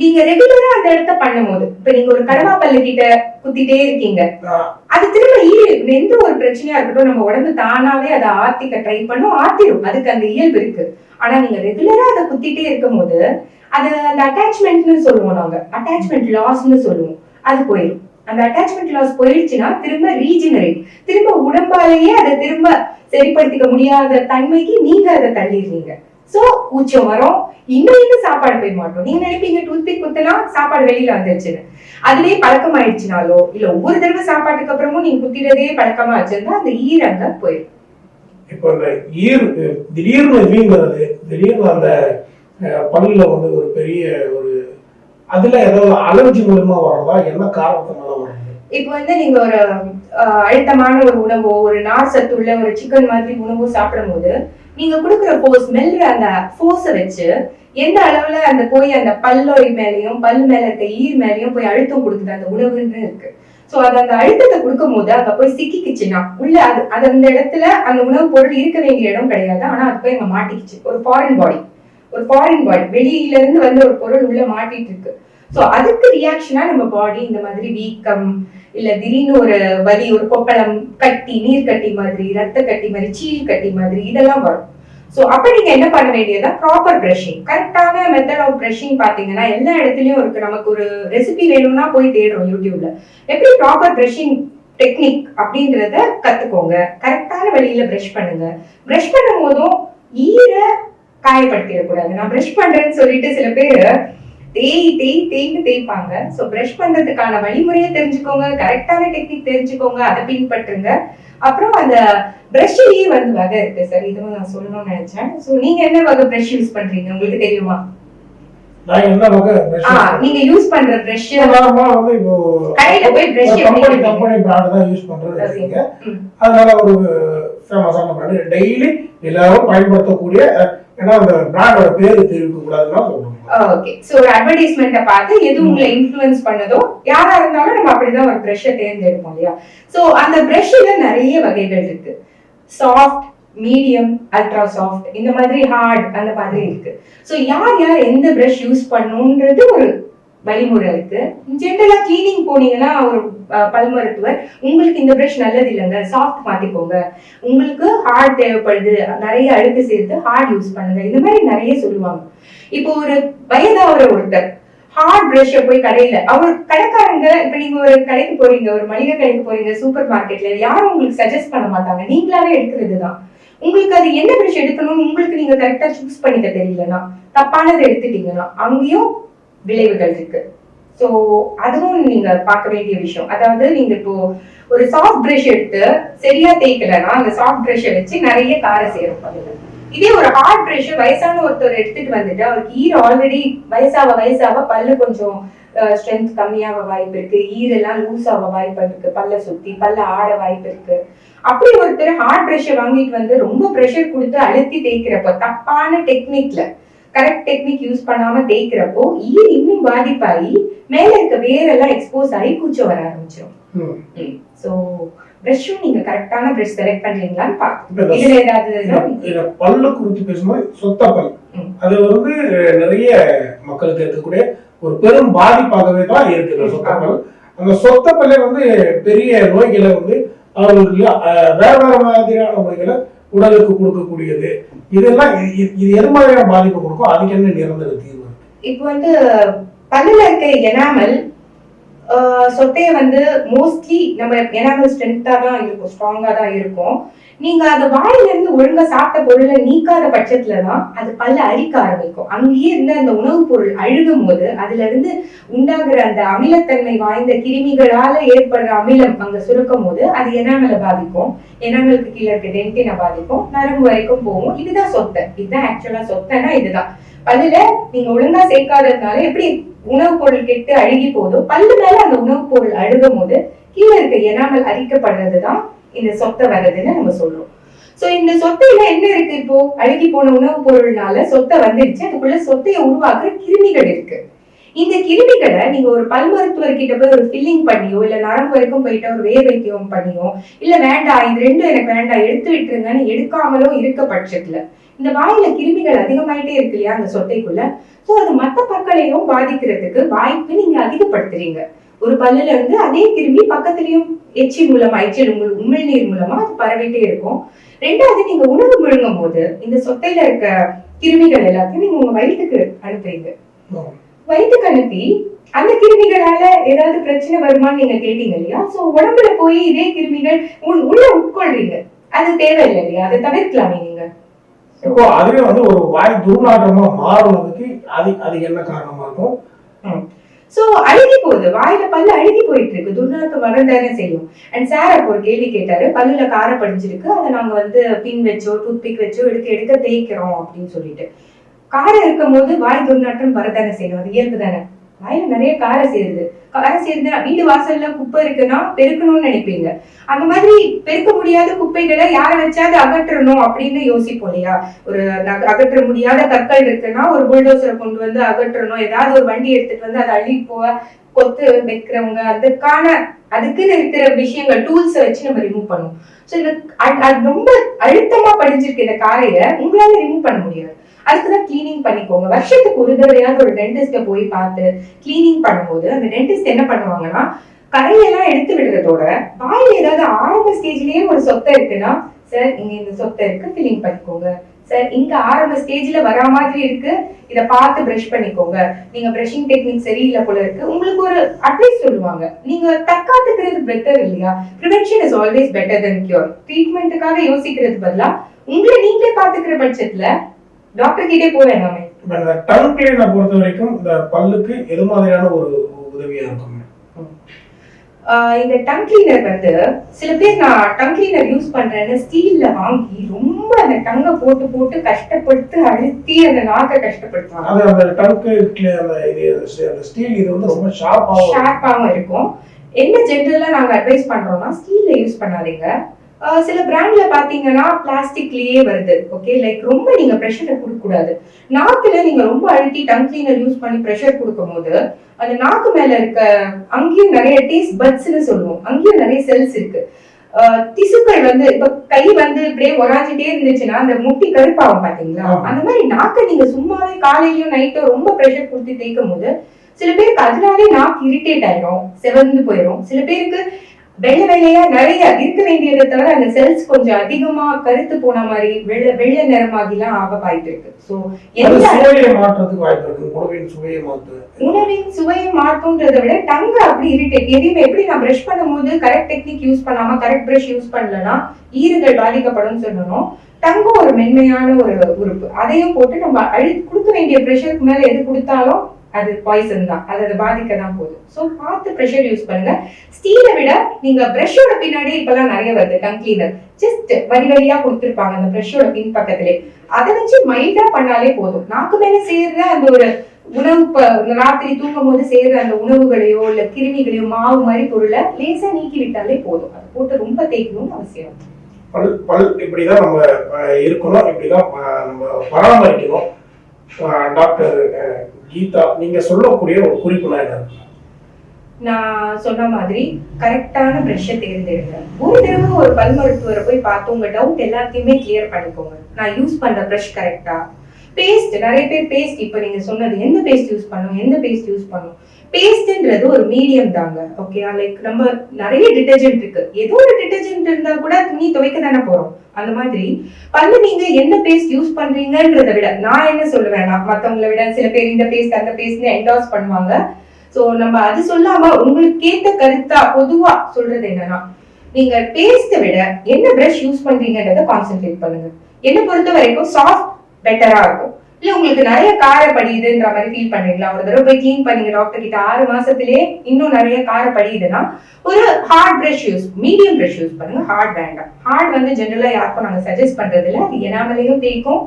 நீங்க ரெகுலரா அந்த இடத்த பண்ணும்போது, இப்ப நீங்க ஒரு கடவா பல்லு கிட்ட குத்திட்டே இருக்கீங்க, அது திரும்ப எந்த ஒரு பிரச்சனையா இருக்கட்டும் நம்ம உடம்பு தானாவே அதை ஆத்திக்க ட்ரை பண்ணும், ஆத்திரும், அதுக்கு அந்த இயல்பு இருக்கு. ஆனா நீங்க ரெகுலரா அதை குத்திட்டே இருக்கும் போது அது அந்த அட்டாச்மெண்ட்னு சொல்லுவோம், நாங்க அட்டாச்மெண்ட் லாஸ்ன்னு சொல்லுவோம், அது போயிடும். அந்த அட்டாச்மெண்ட் லாஸ் போயிடுச்சுன்னா திரும்ப ரீஜெனரேட், திரும்ப உடம்பாலேயே அதை திரும்ப சரிப்படுத்திக்க முடியாத தன்மைக்கு நீங்க அதை தள்ளிடுறீங்க. சோ உச்சம் வரும், இன்னும் சாப்பாடு போய் மாட்டோம். நீங்க நினைப்பீங்க டூத்பிக் குத்தலாம் சாப்பாடு வெளியில வந்துருச்சுன்னு. அதுவே பழக்கம் ஆயிடுச்சுனாலோ இல்ல ஒவ்வொரு தடவை சாப்பாட்டுக்கு அப்புறமும் நீங்க குத்திடதே பழக்கமா வச்சிருந்தா அந்த ஈரங்க போயிடும். இப்போ அந்த திடீர்னு வீங்கிறது, திடீர்னு அந்த பல்லுல வந்து ஒரு பெரிய ஒரு அதுல ஏதாவது அலர்ஜி மூலமா வர்றதா, என்ன காரணத்தினால வர்றது? இப்ப வந்து நீங்க ஒரு அழுத்தமான ஒரு உணவோ ஒரு நார் சத்து உள்ள ஒரு சிக்கன் மாதிரி உணவோ சாப்பிடும் போது நீங்க கொடுக்குற ஃபோர்ஸ், மெல்ற அந்த ஃபோர்ஸை வச்சு எந்த அளவுல அந்த போய் அந்த பல்லோய் மேலையும் பல் மேல இருக்க ஈர் மேலையும் போய் அழுத்தம் கொடுக்குது அந்த உணவுன்னு இருக்கு. சோ அது அந்த அழுத்தத்தை கொடுக்கும் போது அங்க போய் சிக்கிக்குச்சுன்னா உள்ள அது அந்த இடத்துல அந்த உணவு பொருள் இருக்க வேண்டிய இடம் கிடையாது, ஆனா அது போய் அங்க மாட்டிக்கிச்சு. ஒரு ஃபாரின் பாடி வெளியில இருந்து வந்து ஒரு பொருள் உள்ள மாட்டிட்டு இருக்கு. சோ அதுக்கு ரியாக்ஷனா நம்ம பாடி இந்த மாதிரி வீக்கம் இல்ல திடீர்னு ஒரு வலி, ஒரு கொப்பளம், கட்டி, நீர் கட்டி மாதிரி, ரத்த கட்டி மாதிரி, சீல் கட்டி மாதிரி இதெல்லாம் வரும். சோ அப்ப நீங்க என்ன பண்ண வேண்டியதா, ப்ராப்பர் பிரஷிங், கரெக்டான மெத்தட் ஆஃப் பிரஷிங். பாத்தீங்கன்னா எல்லா இடத்துலயும் இருக்கு. நமக்கு ஒரு ரெசிபி வேணும்னா போய் தேடுறோம் யூடியூப்ல, எப்படி ப்ராப்பர் பிரஷிங் டெக்னிக் அப்படின்றத கத்துக்கோங்க. கரெக்டான வழியில பிரஷ் பண்ணுங்க. பிரஷ் பண்ணும் போதும் ஈர காயப்படுத்திடக்கூடாது. நான் பிரஷ் பண்றேன்னு சொல்லிட்டு சில பேர் தேய்ன்னு தேய்ப்பாங்க. சோ பிரஷ் பண்றதுக்கான வழிமுறையை தெரிஞ்சுக்கோங்க, கரெக்டான டெக்னிக் தெரிஞ்சுக்கோங்க, அதை பின்பற்றுங்க. அப்புறம் அந்த பிரஷ்லயே வந்து வகை இருக்கு சார், இதுவும் நான் சொல்லணும்னு நினைச்சேன். சோ நீங்க என்ன வகை பிரஷ் யூஸ் பண்றீங்க, உங்களுக்கு தெரியுமா? நான் என்ன வகை பிரஷ் நீங்க யூஸ் பண்ற பிரஷ் நார்மலா வந்து இப்போ கடையில போய் பிரஷ் கம்பெனி பிராண்ட் தான் யூஸ் பண்றேன்னு, அதனால ஒரு ஃபேமஸான பிராண்ட் டெய்லி எல்லாரும் பயன்படுத்தக்கூடிய, ஏன்னா அந்த பிராண்டோட பேரு தெரிவிக்க கூடாதுன்னா சொல்லுவாங்க. ஓகே, சோ ஒரு அட்வர்டைஸ்மெண்ட்டை பார்த்து எது உங்களை இன்ஃப்ளூயன்ஸ் பண்ணதோ, யாரா இருந்தாலும் நம்ம அப்படிதான் ஒரு பிரஷ்ஷை தேர்ந்தெடுப்போம் இல்லையா? சோ அந்த பிரஷ்ல நிறைய வகைகள் இருக்கு. சாஃப்ட், மீடியம், அல்ட்ரா சாஃப்ட், இந்த மாதிரி ஹார்ட், அந்த மாதிரி இருக்கு. சோ யார் எந்த பிரஷ் யூஸ் பண்ணணும்ன்றது ஒரு வழிமுறை இருக்கு. ஜென்ரலா கிளீனிங் போனீங்கன்னா ஒரு பல் மருத்துவர் உங்களுக்கு இந்த பிரஷ் நல்லது இல்லைங்க, சாஃப்ட் மாத்திக்கோங்க, உங்களுக்கு ஹார்ட் தேவைப்படுது, நிறைய அழுக்கு சேர்த்து ஹார்ட் யூஸ் பண்ணுங்க, இந்த மாதிரி நிறைய சொல்லுவாங்க. இப்போ ஒரு வயதாகிற ஒருத்தர் ஹார்ட் பிரஷ் போய் கடையில, அவர் கடைக்காரங்க, இப்ப நீங்க ஒரு கடைக்கு போறீங்க, ஒரு மளிகை கடைக்கு போறீங்க, சூப்பர் மார்க்கெட்ல யாரும் உங்களுக்கு சஜஸ்ட் பண்ண மாட்டாங்க, நீங்களாவே எடுக்கிறதுதான். உங்களுக்கு அது என்ன பிரஷ் எடுக்கணும்னு உங்களுக்கு நீங்க கரெக்டா சூஸ் பண்ணிக்க தெரியலன்னா, தப்பானதை எடுத்துட்டீங்கன்னா அங்கேயும் விளைவுகள் இருக்கு. சோ அதுவும் நீங்க பார்க்க வேண்டிய விஷயம். அதாவது நீங்க இப்போ ஒரு சாஃப்ட் பிரஷ் எடுத்து சரியா தேய்க்கலன்னா அந்த சாஃப்ட் பிரஷை வச்சு நிறைய காரை சேரும் பண்ணுங்க. இதே ஒரு ஹார்ட் பிரஷ் வயசான ஒருத்தர் எடுத்துட்டு வந்துட்டு அவருக்கு ஈர் ஆல்ரெடி வயசாக பல்லு கொஞ்சம் ஸ்ட்ரென்த் கம்மியாக வாய்ப்பு இருக்கு, ஈரெல்லாம் லூஸ் ஆக வாய்ப்பு இருக்கு, பல்ல சுத்தி பல்ல ஆட வாய்ப்பு இருக்கு. அப்படி ஒருத்தர் ஹார்ட் பிரஷை வாங்கிட்டு வந்து ரொம்ப பிரஷர் கொடுத்து அழுத்தி தேய்க்கிறப்போ, தப்பான டெக்னிக்ல கரெக்ட் டெக்னிக் யூஸ் பண்ணாம தேய்க்கிறப்போ ஈர் இன்னும் பாதிப்பாகி மேல இருக்க வேரெல்லாம் எக்ஸ்போஸ் ஆகி கூச்சம் வர ஆரம்பிச்சிடும். சோ பிரஷும் நீங்க கரெக்டான பிரஷ் செலக்ட் பண்றீங்களான்னு பாருங்க. இதுல ஏதாவது பல்லு குறித்து பேசும்போது சொத்த பல், அது வந்து நிறைய மக்களுக்கு இருக்கக்கூடிய ஒரு பெரும் பாதிப்பாகவே தான் இருக்குது சொத்த பல். அந்த சொத்த பல்லை வந்து பெரிய நோய்களை வந்து அவர்களுக்கு வேற வேற மாதிரியான நோய்களை உடலுக்கு கொடுக்கக்கூடியது. இதெல்லாம் இது எது மாதிரியான பாதிப்பு கொடுக்கும், அதுக்கு என்ன நிரந்தர தீர்வு? இப்போ வந்து பல்லுல இருக்க எனாமல் சொத்தைய வந்து மோஸ்ட்லி நம்ம எனாமல் ஸ்ட்ரென்த்தா தான் இருக்கும், ஸ்ட்ராங்கா தான் இருக்கும். நீங்க அந்த வாயில இருந்து ஒழுங்கா சாப்பிட்ட பொருளை நீக்காத பட்சத்துலதான் அது பல்ல அரிக்க ஆரம்பிக்கும். அங்கேயே இருந்து அந்த உணவுப் பொருள் அழுகும் போது அதுல இருந்து உண்டாகிற அந்த அமிலத்தன்மை வாய்ந்த கிருமிகளால ஏற்படுற அமிலம் அங்க சுருக்கும் போது அது எனாமலை பாதிக்கும். எனாமலுக்கு கீழே இருக்க டென்டினை பாதிக்கும், நரம்பு வரைக்கும் போகும். இதுதான் சொத்தை. இதுதான் ஆக்சுவலா சொத்தைன்னா இதுதான். பல்லுல நீங்க ஒழுங்கா சேர்க்காததுனால எப்படி உணவுப் பொருள் கெட்டு அழுகி போதோ, பல்லு மேல அந்த உணவுப் பொருள் அழுகும் போது கீழே இருக்க எனாமல் அரிக்கப்படுறதுதான் இந்த சொத்தை வர்றதுன்னு நம்ம சொல்றோம். சோ இந்த சொத்தையில என்ன இருக்கு, இப்போ அழுகி போன உணவுப் பொருள்னால சொத்தை வந்துடுச்சு, அதுக்குள்ள சொத்தையை உருவாக்குற கிருமிகள் இருக்கு. இந்த கிருமிகளை நீங்க ஒரு பல் மருத்துவர்கிட்ட போய் ஒரு ஃபில்லிங் பண்ணியோ இல்ல நரம்பு வரைக்கும் போயிட்டு ஒரு வேர் வைத்தியம் பண்ணியோ இல்ல வேண்டாம் இது ரெண்டும் எனக்கு வேண்டாம் எடுத்து விட்டுருங்கன்னு எடுக்காமலோ இருக்க பட்சத்துல இந்த வாயில கிருமிகள் அதிகமாயிட்டே இருக்கு இல்லையா அந்த சொத்தைக்குள்ள, சோ அது மத்த பற்களையும் பாதிக்கிறதுக்கு வாய்ப்பு நீங்க அதிகப்படுத்துறீங்க. ஒரு பல்லுல இருந்து அதே கிருமி பக்கத்துலயும் எச்சில் மூலமா உமிழ்நீர் மூலமா அது பரவிட்டே இருக்கும். ரெண்டாவது, நீங்க உணவு முழுங்கும் போது இந்த சொத்தையில இருக்க கிருமிகள் எல்லாத்தையும் நீங்க உங்க வயிற்றுக்கு அனுப்புறீங்க. வயிற்றுக்கு அனுப்பி அந்த கிருமிகளால ஏதாவது பிரச்சனை வருமான்னு நீங்க கேட்டீங்க இல்லையா? சோ உடம்புல போய் இதே கிருமிகள் உள்ள உட்கொள்றீங்க. அது தேவையில்லை இல்லையா? அதை தவிர்க்கலாமே நீங்க. இப்போ அதுவே ஒரு வாய் துர்நாற்றமா மாறுவதற்கு அது என்ன காரணமா இருக்கும்? சோ அழுகி போகுது, வாயில பல்லு அழுகி போயிட்டு இருக்கு, துர்நாற்றம் வரதானே செய்யும். அண்ட் சார் அப்போ ஒரு கேள்வி கேட்டாரு, பல்லுல காரம் படிஞ்சிருக்கு, அதை நாங்க பின் வச்சோ டூத்பிக் வச்சோ எடுக்க தேய்க்கிறோம் அப்படின்னு சொல்லிட்டு. காரம் இருக்கும் போது வாய் துர்நாற்றம் வரதானே செய்யும், அது இயல்பு தானே. வாயில நிறைய காரம் சேருதுன்னா வீடு வாசல்ல குப்பை இருக்குன்னா பெருக்கணும்னு நினைப்பீங்க. அந்த மாதிரி பெருக்க முடியாத குப்பைகளை யார வச்சாவது அகற்றணும் அப்படின்னு யோசிப்போம் இல்லையா? ஒரு அகற்ற முடியாத கற்கள் இருக்குன்னா ஒரு புல்டோசரை கொண்டு வந்து அகற்றணும், ஏதாவது ஒரு வண்டி எடுத்துட்டு வந்து அதை அள்ளி கொத்து வைக்கிறவங்க அதுக்குன்னு இருக்கிற விஷயங்கள் டூல்ஸை வச்சு நம்ம ரிமூவ் பண்ணுவோம். ஸோ இது ரொம்ப அழுத்தமா படிஞ்சிருக்கு இந்த காரைய உங்களால ரிமூவ் பண்ண முடியாது. அதுக்குதான் கிளீனிங் பண்ணிக்கோங்க. வருஷத்துக்கு ஒரு தடவையாவது ஒரு டென்டிஸ்ட போய் பார்த்து கிளீனிங் பண்ணும்போது அந்த டென்டிஸ்ட் என்ன பண்ணுவாங்கன்னா, கரையெல்லாம் எடுத்து விடுறதோட வாயில ஏதாவது ஆரம்ப ஸ்டேஜ்லயே ஒரு சொத்தை இருக்குன்னா, சார் இங்க இந்த சொத்தை இருக்கு, கிளீன் பண்ணிக்கோங்க. சார் இங்க ஆரம்ப ஸ்டேஜ்ல வரா மாதிரி இருக்கு, இத பார்த்து பிரஷ் பண்ணிக்கோங்க. நீங்க பிரஷிங் டெக்னிக் சரியில்லை போல இருக்கு, உங்களுக்கு ஒரு அட்வைஸ் சொல்லுவாங்க. நீங்க தற்காத்துக்கிறது பெட்டர் இல்லையா? Prevention is always better than cure. ட்ரீட்மெண்ட்டுக்காக யோசிக்கிறது பதிலா உங்களை நீங்களே பாத்துக்கிற பட்சத்துல டாக்டர் கிட்டே போக வேண்டாமே. டங் கிளீனர் பொறுத்த வரைக்கும் இந்த பல்லுக்கு எது மாதிரியான ஒரு உதவியா இருக்கும்? இந்த டங் கிளீனர் சில பேர் நான் டங் கிளீனர் யூஸ் பண்றேன்னு ஸ்டீல்ல வாங்கி ரொம்ப அந்த டங்கை போட்டு கஷ்டப்பட்டு அழுத்தி அந்த நாக்கை கஷ்டப்படுத்துவாங்க. அந்த டங் ஸ்டீல் இது ரொம்ப ஷார்ப்பாவும் இருக்கும். என்ன ஜென்ரலா நாங்க அட்வைஸ் பண்றோம்னா ஸ்டீல்ல யூஸ் பண்ணாதீங்க. சில பிராண்ட்ல பாத்தீங்கன்னா பிளாஸ்டிக்லயே வருது. ஓகே, லைக் ரொம்ப நீங்க ப்ரெஷரை கொடுக்க கூடாது. நாக்குல நீங்க ரொம்ப அழுத்தி டங் கிளீனர் யூஸ் பண்ணி ப்ரெஷர் கொடுக்கும் போது அந்த நாக்கு மேல இருக்க அங்கேயும் நிறைய டேஸ்ட் பட்ஸ்ன்னு சொல்லுவோம், அங்கேயும் நிறைய செல்ஸ் இருக்கு. திசுக்கள் இப்ப கை இப்படியே ஒராஞ்சிட்டே இருந்துச்சுன்னா அந்த முட்டி கருப்பாகும் பாத்தீங்களா? அந்த மாதிரி நாக்கை நீங்க சும்மாவே காலையிலயும் நைட்டும் ரொம்ப ப்ரெஷர் கொடுத்து தேய்க்கும் போது சில பேருக்கு அதனாலே நாக்கு இரிட்டேட் ஆயிரும், செவந்து போயிடும். சில பேருக்கு வெள்ளையா நிறைய இருக்க வேண்டியதை தவிர அந்த செல்ஸ் கொஞ்சம் அதிகமா கருத்து போன மாதிரி வெள்ளை நிறமாகிலாம் ஆக வாய்ப்பு இருக்கு. சோ உணவின் சுவையை மாற்றும்ன்றதை விட டங்க அப்படி இரிட்டேட் எதுவுமே எப்படி நான் பிரஷ் பண்ணும்போது கரெக்ட் டெக்னிக் யூஸ் பண்ணாம கரெக்ட் பிரஷ் யூஸ் பண்ணலன்னா ஈறுகள் பாதிக்கப்படும் சொல்லணும். டங்கும் ஒரு மென்மையான ஒரு உறுப்பு, அதையும் போட்டு நம்ம கொடுக்க வேண்டிய ப்ரெஷருக்கு மேல எது கொடுத்தாலும் அது பாய்சன் தான், அது பாதிக்க தான் போகுது. ஸோ பார்த்து ப்ரெஷர் யூஸ் பண்ணுங்க. ஸ்டீலை விட நீங்க பிரஷோட பின்னாடி இப்பெல்லாம் நிறைய வருது டங் கிளீனர், ஜஸ்ட் வரியா கொடுத்துருப்பாங்க அந்த பிரஷோட பின் பக்கத்திலே. அதை வச்சு மைல்டா பண்ணாலே போதும். நாக்கு மேல சேர்ற அந்த ஒரு உணவு ராத்திரி தூங்கும் போது சேர்ற அந்த உணவுகளையோ இல்ல கிருமிகளையோ மாவு மாதிரி பொருளை லேசா நீக்கி விட்டாலே போதும். அதை போட்டு ரொம்ப தேய்க்கணும்னு அவசியம். பல் இப்படிதான் நம்ம இருக்கணும், இப்படிதான் நம்ம பராமரிக்கணும். டாக்டர் கீதா, நீங்க சொல்லக்கூடிய ஒரு குறிப்புனா என்ன? நான் சொன்ன மாதிரி கரெக்டான பிரஷை தேர்ந்தெடுங்க. ஒரு தடவை ஒரு பல் மருத்துவரை போய் பார்த்து உங்க டவுட் எல்லாத்தையுமே கிளியர் பண்ணிக்கோங்க. நான் யூஸ் பண்ற பிரஷ் கரெக்டா? பேஸ்ட், நிறைய பேர் பேஸ்ட், இப்ப நீங்க சொன்னது எந்த பேஸ்ட் யூஸ் பண்ணும், பேஸ்ட்ன்றது ஒரு மீடியம் தாங்க. ஓகே, லைக் நம்ம நிறைய டிட்டர்ஜென்ட் இருக்கு, ஏதோ ஒரு டிட்டர்ஜென்ட் இருந்தா கூட துணி துவைக்க தானே போறோம். அந்த மாதிரி பல்லு நீங்க என்ன பேஸ்ட் யூஸ் பண்றீங்கன்றத விட நான் என்ன சொல்லுவேன்னா, மத்தவங்களை விட சில பேர் இந்த பேஸ்ட் அந்த பேஸ்ட் என்டாஸ் பண்ணுவாங்க. சோ நம்ம அது சொல்லாம உங்களுக்கு ஏத்த கருத்தா பொதுவா சொல்றது என்னன்னா, நீங்க பேஸ்ட விட என்ன பிரஷ் யூஸ் பண்றீங்கன்றத கான்சென்ட்ரேட் பண்ணுங்க. என்ன பொறுத்த வரைக்கும் சாஃப்ட் பெட்டரா இருக்கும். இல்ல உங்களுக்கு நிறைய காரை படியுதுன்ற மாதிரி ஃபீல் பண்றீங்களா? ஒரு தடவை போய் கிளீன் பண்ணீங்க டாக்டர் கிட்ட, 6 மாசத்திலே இன்னும் நிறைய காரை படியுதுன்னா ஒரு hard brush medium brush use பண்ணுங்க. ஹார்ட் வேண்டாம். ஹார்ட் ஜெனரலா யாருக்கும் நாங்க சஜஸ்ட் பண்றது இல்ல, அது எனாமலையும் தேய்க்கும்,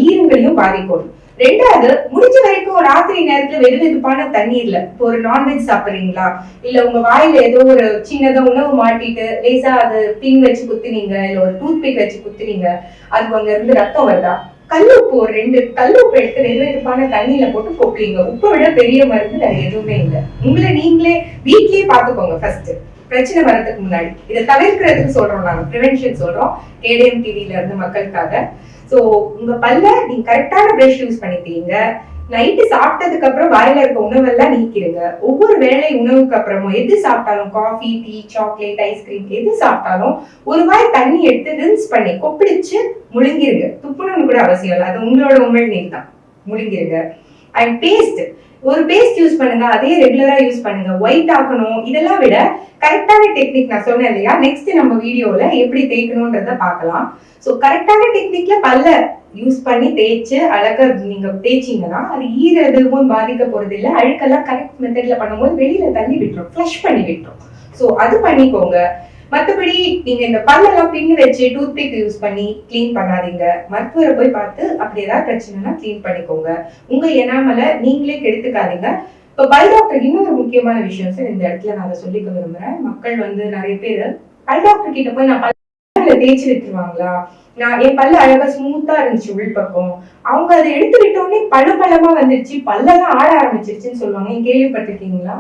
ஈரங்களையும் பாதிக்கும். ரெண்டாவது, முடிஞ்ச வரைக்கும் ராத்திரி நேரத்துல வெதுவெதுப்பான தண்ணீர்ல, இப்போ ஒரு நான்வெஜ் சாப்பிடுறீங்களா இல்ல உங்க வாயில ஏதோ ஒரு சின்னதா உணவு மாட்டிட்டு லேசா அது பின் வச்சு குத்துனீங்க இல்ல ஒரு டூத் பிக் வச்சு குத்துனீங்க, அது அங்க இருந்து ரத்தம் வருதா, கல்லுப்பு ஒரு 2 கல்லுப்பு எடுத்து வெதுவெதுப்பான தண்ணியில போட்டு கொப்பளிங்க. உப்பை விட பெரிய மருந்து வேற எதுவுமே இல்லை. உங்களை நீங்களே வீட்லயே பாத்துக்கோங்க ஃபர்ஸ்ட், பிரச்சனை வர்றதுக்கு முன்னாடி. இதை தவிர்க்கிறதுக்கு சொல்றோம், நாங்க ப்ரிவென்ஷன் சொல்றோம் கேடிஎம் டிவில இருந்து மக்களுக்காக. சோ உங்க பல்ல நீங்க கரெக்டான பிரஷ் யூஸ் பண்ணிட்டீங்க. நைட்டு சாப்பிட்டதுக்கு அப்புறம் வாயில இருக்க உணவெல்லாம் நீக்கிடுங்க. ஒவ்வொரு வேளை உணவுக்கு அப்புறமும் எது சாப்பிட்டாலும், காஃபி, டீ, சாக்லேட், ஐஸ்கிரீம் எது சாப்பிட்டாலும் ஒரு வாய் தண்ணி எடுத்து ரின்ஸ் பண்ணி கொப்பளிச்சு முழுங்கிருங்க. துப்புணுன்னு கூட அவசியம் இல்லை, அது உங்களோட உமிழ்நீர் தான். முழுங்கிருங்க. அண்ட் பேஸ்ட், ஒரு பேஸ்ட் யூஸ் பண்ணுங்க, அதே ரெகுலரா யூஸ் பண்ணுங்க. ஒயிட் ஆக்கணும், இதெல்லாம் விட கரெக்டான டெக்னிக் நான் சொன்னேன் இல்லையா, நெக்ஸ்ட் நம்ம வீடியோல எப்படி தேய்க்கணும்ன்றத பார்க்கலாம். ஸோ கரெக்டான டெக்னிக்ல பல்ல யூஸ் பண்ணி தேய்ச்சு அழகா நீங்க தேய்ச்சிங்கன்னா அது ஈர எதுவும் பாதிக்க போறது இல்லை. அழுக்கெல்லாம் கரெக்ட் மெத்தட்ல பண்ணும்போது வெளியில தள்ளி விட்டுரும், ஃப்ளஷ் பண்ணி விட்டுரும். ஸோ அது பண்ணிக்கோங்க. மற்றபடி நீங்க இந்த பல்லெல்லாம் பின்னு வச்சு டூத் பிக் யூஸ் பண்ணி கிளீன் பண்ணாதீங்க. மருத்துவரை போய் பார்த்து அப்படி ஏதாவது பிரச்சனைனா கிளீன் பண்ணிக்கோங்க. உங்க எனாமலை நீங்களே கெடுத்துக்காதீங்க. இப்போ பல் டாக்டர் இன்னொரு முக்கியமான விஷயம் சார், இந்த இடத்துல நான் அதை சொல்லிக்க விரும்புறேன். மக்கள் வந்து நிறைய பேர் பல் டாக்டர் கிட்ட போய் நான் பல்ல தேய்ச்சி விட்டுருவாங்களா, நான் என் பல்லு அழகா ஸ்மூத்தா இருந்துச்சு உள்பக்கம், அவங்க அதை எடுத்து விட்டோடனே பழமா வந்துருச்சு, பல்லெல்லாம் ஆட ஆரம்பிச்சிருச்சுன்னு சொல்லுவாங்க. நீங்க கேள்விப்பட்டிருக்கீங்களா?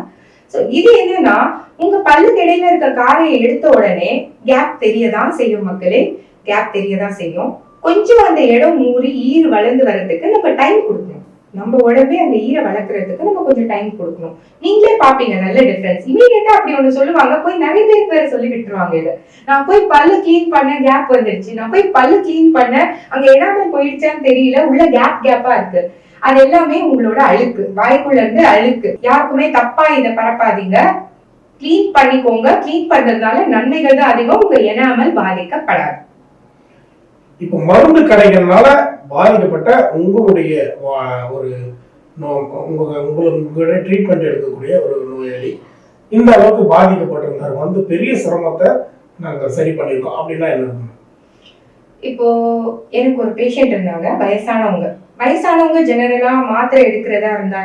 சோ இது என்னன்னா, உங்க பல்லுக்கு இடையில இருக்க காரையை எடுத்த உடனே கேப் தெரியதான் செய்யும் மக்களே, கேப் தெரியதான் செய்யும். கொஞ்சம் அந்த இடம் மூறி ஈறு வளர்ந்து வர்றதுக்கு நம்ம டைம் கொடுக்கணும். நம்ம உடம்பே அந்த ஈரை வளர்க்கறதுக்கு நம்ம கொஞ்சம் டைம் கொடுக்கணும். நீங்களே பாப்பீங்க நல்ல டிஃபரன்ஸ். இமீடியட்டா அப்படி ஒண்ணு சொல்லுவாங்க, போய் நிறைய பேர் சொல்லி விட்டுருவாங்க. இது நான் போய் பல்லு கிளீன் பண்ண கேப் வந்துருச்சு, நான் போய் பல்லு கிளீன் பண்ண அங்க எடாம போயிடுச்சான்னு தெரியல, உள்ள கேப்பா இருக்கு. அது எல்லாமே உங்களோட அழுக்கு, வாய்க்குள்ள இருந்து அழுக்கு. யாருக்குமே தப்பா இதை பரப்பாதீங்க, கிளீன் பண்ணிக்கோங்க. கிளீன் பண்றதுனால நன்மைகள் தான் அதிகம், உங்க எனாமல் பாதிக்கப்படாது. இப்போ மருந்து கடைகள்னால பாதிக்கப்பட்ட உங்களுடைய ஒரு உங்களுடைய ட்ரீட்மெண்ட் எடுக்கக்கூடிய ஒரு நோயாளி இந்த அளவுக்கு பாதிக்கப்பட்டிருந்தாரு, வந்து பெரிய சிரமத்தை நாங்கள் சரி பண்ணியிருக்கோம் அப்படின்னா என்ன? இப்போ எனக்கு ஒரு பேஷண்ட் இருந்தாங்க, வயசானவங்க ஜெனரலா மாத்திரை எடுக்கிறதா இருந்தா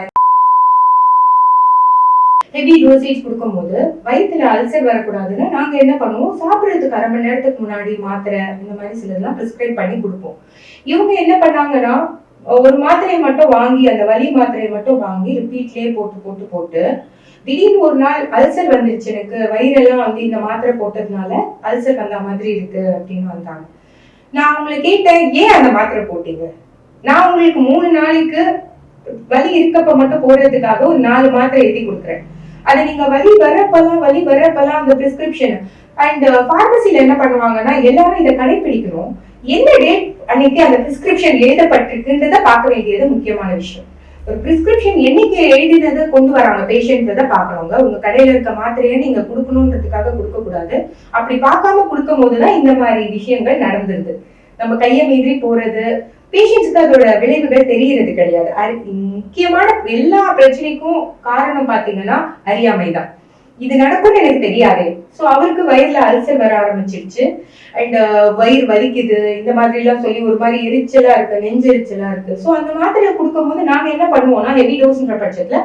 ஹெவி டோசேஜ் கொடுக்கும்போது வயிற்றுல அல்சர் வரக்கூடாதுன்னு நாங்க என்ன பண்ணுவோம், சாப்பிட்றதுக்கு 1/2 மணி நேரத்துக்கு முன்னாடி மாத்திரை இந்த மாதிரி சிலதெல்லாம் ப்ரிஸ்கிரைப் பண்ணி கொடுப்போம். இவங்க என்ன பண்ணாங்கன்னா, ஒரு மாத்திரையை மட்டும் வாங்கி, அந்த வலி மாத்திரையை மட்டும் வாங்கி ரிப்பீட்லயே போட்டு திடீர்னு ஒரு நாள் அல்சர் வந்துருச்சு, எனக்கு வயிறெல்லாம் வந்து இந்த மாத்திரை போட்டதுனால அல்சர் வந்த மாதிரி இருக்கு அப்படின்னு வந்தாங்க. நான் அவங்களை கேட்டேன், ஏன் அந்த மாத்திரை போட்டீங்க? நான் உங்களுக்கு 3 நாளைக்கு வலி இருக்கப்ப மட்டும் போடுறதுக்காக ஒரு 4 மாத்திரை எழுதி கொடுக்குறேன். அதை நீங்க வலி வரப்பெல்லாம் அந்த பிரிஸ்கிரிப்ஷன் அண்ட் பார்மசில என்ன பண்ணுவாங்கன்னா, எல்லாரும் இதை கடைபிடிக்கணும். என்ன டேட் அன்னைக்கு அந்த பிரிஸ்கிரிப்ஷன் எழுதப்பட்டிருக்குன்றத பார்க்க வேண்டியது முக்கியமான விஷயம். ஒரு பிரிஸ்கிரிப்ஷன் என்னைக்கு எழுதினது கொண்டு வராங்க பேஷண்ட்ன்றத பார்க்கணுங்க. உங்க கடையில இருக்க மாத்திரையை நீங்க கொடுக்கணுன்றதுக்காக கொடுக்க கூடாது. அப்படி பார்க்காம கொடுக்கும் போதுதான் இந்த மாதிரி விஷயங்கள் நடந்துருது. நம்ம கையை மீறி போறது, பேஷண்ட்ஸ்க்கு அதோட விளைவுகள் தெரியறது கிடையாது. முக்கியமான எல்லா பிரச்சனைக்கும் காரணம் பாத்தீங்கன்னா அறியாமைதான். இது நடக்கும்னு எனக்கு தெரியாது. சோ அவருக்கு வயிறுல அல்சர் வர ஆரம்பிச்சிருச்சு அண்ட் வயிறு வலிக்குது இந்த மாதிரி எல்லாம் சொல்லி ஒரு மாதிரி எரிச்சலா இருக்கு, நெஞ்சு எரிச்சலா இருக்கு. சோ அந்த மாத்திரை கொடுக்கும் போது நாங்க என்ன பண்ணுவோம்னா, ஹெவி டோஸ்ன்ற பட்சத்துல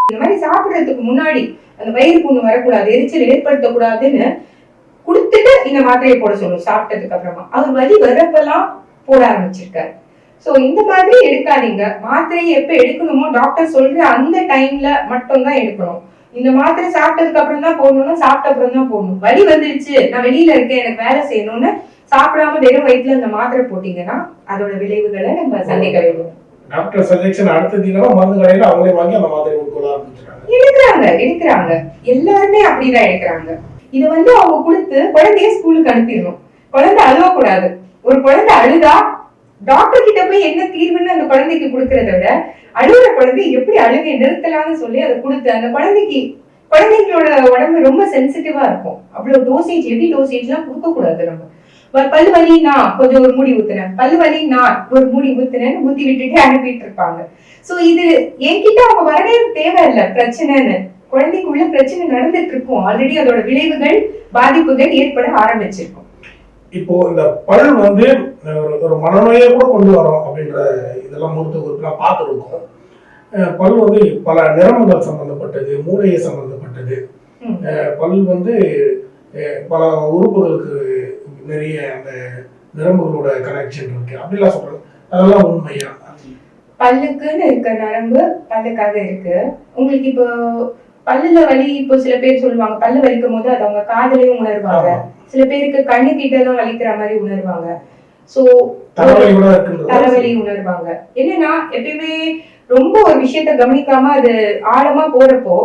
இந்த மாதிரி சாப்பிடுறதுக்கு முன்னாடி அந்த வயிறு புண்ணு வரக்கூடாது, எரிச்சல் ஏற்படுத்தக்கூடாதுன்னு கொடுத்துட்டு இந்த மாத்திரையை போட சொல்லுவோம். சாப்பிட்டதுக்கு அப்புறமா அவர் வலி வரப்பெல்லாம் போட ஆரம்பிச்சிருக்காரு. சோ இந்த மாதிரி எடுக்காதீங்க. மாத்திரையை எப்ப எடுக்கணுமோ டாக்டர் சொல்ற அந்த டைம்ல மட்டும் தான் எடுக்கணும். இந்த மாத்திரை சாப்பிட்டதுக்கு அப்புறம் தான் போடணும்னா சாப்பிட்ட அப்புறம் தான் போடணும். வலி வந்துருச்சு, நான் வெளியில இருக்கேன், எனக்கு வேலை செய்யணும்னு சாப்பிடாம வெறும் வயிற்றுல இந்த மாத்திரை போட்டீங்கன்னா அதோட விளைவுகளை நம்ம சந்திக்க வேண்டும். டாக்டர் சஜெக்ஷன் அடுத்த தினம் மருந்து கடையில அவங்களே வாங்கி அந்த மாத்திரை உட்கொள்ள ஆரம்பிச்சிருக்காங்க. எடுக்கிறாங்க, எல்லாருமே அப்படிதான் எடுக்கிறாங்க. இதை வந்து அவங்க கொடுத்து குழந்தைய ஸ்கூலுக்கு அனுப்பிடணும். குழந்தை அழுவக்கூடாது. ஒரு குழந்தை அழுதா டாக்டர் கிட்ட போய் என்ன தீர்வுன்னு அந்த குழந்தைக்கு கொடுக்கறத விட அழுகிற குழந்தை எப்படி அழுகை நிறுத்தலாம்னு சொல்லி அதை கொடுத்து அந்த குழந்தைங்களோட உடம்பு ரொம்ப சென்சிட்டிவா இருக்கும். அவ்வளவு டோசேஜ், ஹெவி டோசேஜ் எல்லாம் கொடுக்க கூடாது. நம்ம பல்லு வலினா கொஞ்சம் ஒரு மூடி ஊத்துனேன், பல்லு வலினா ஒரு மூடி ஊத்துனேன்னு ஊத்தி விட்டுட்டு அனுப்பிட்டு இருப்பாங்க. சோ இது என்கிட்ட அவங்க வரவே தேவையில்லை பிரச்சனைன்னு. குழந்தைக்குள்ள பிரச்சனை நடந்துட்டு இருக்கும், ஆல்ரெடி அதோட விளைவுகள் பாதிப்புகள் ஏற்பட ஆரம்பிச்சிருக்கும். இப்போ இந்த பல் வந்து ஒரு மனநோயை கூட கொண்டு வரோம் அப்படின்ற இதெல்லாம் மருத்துவ குறிப்பெல்லாம் பார்த்துருக்கோம். பல் வந்து பல நிறமங்கள் சம்பந்தப்பட்டது, மூளையை சம்பந்தப்பட்டது. பல் வந்து பல உறுப்புகளுக்கு நிறைய அந்த நரம்புகளோட கனெக்ஷன் இருக்கு அப்படிலாம் சொல்றாங்க, அதெல்லாம் உண்மையா? பல்லுக்குன்னு இருக்க நரம்பு பல்லுக்காக இருக்கு. உங்களுக்கு இப்போ பல்லுல வலி, இப்போ சில பேர் சொல்லுவாங்க பல்லு வலிக்கும் போது அது அவங்க காதுலயும் உணர்வாங்க. சில பேருக்கு கண்ணு கிட்ட எல்லாம் வலிக்கிற மாதிரி உணர்வாங்க. சோ தலைவலி உணர்வாங்க. என்னன்னா எப்பயுமே ரொம்ப ஒரு விஷயத்த கவனிக்காம அது ஆழமா போறப்போ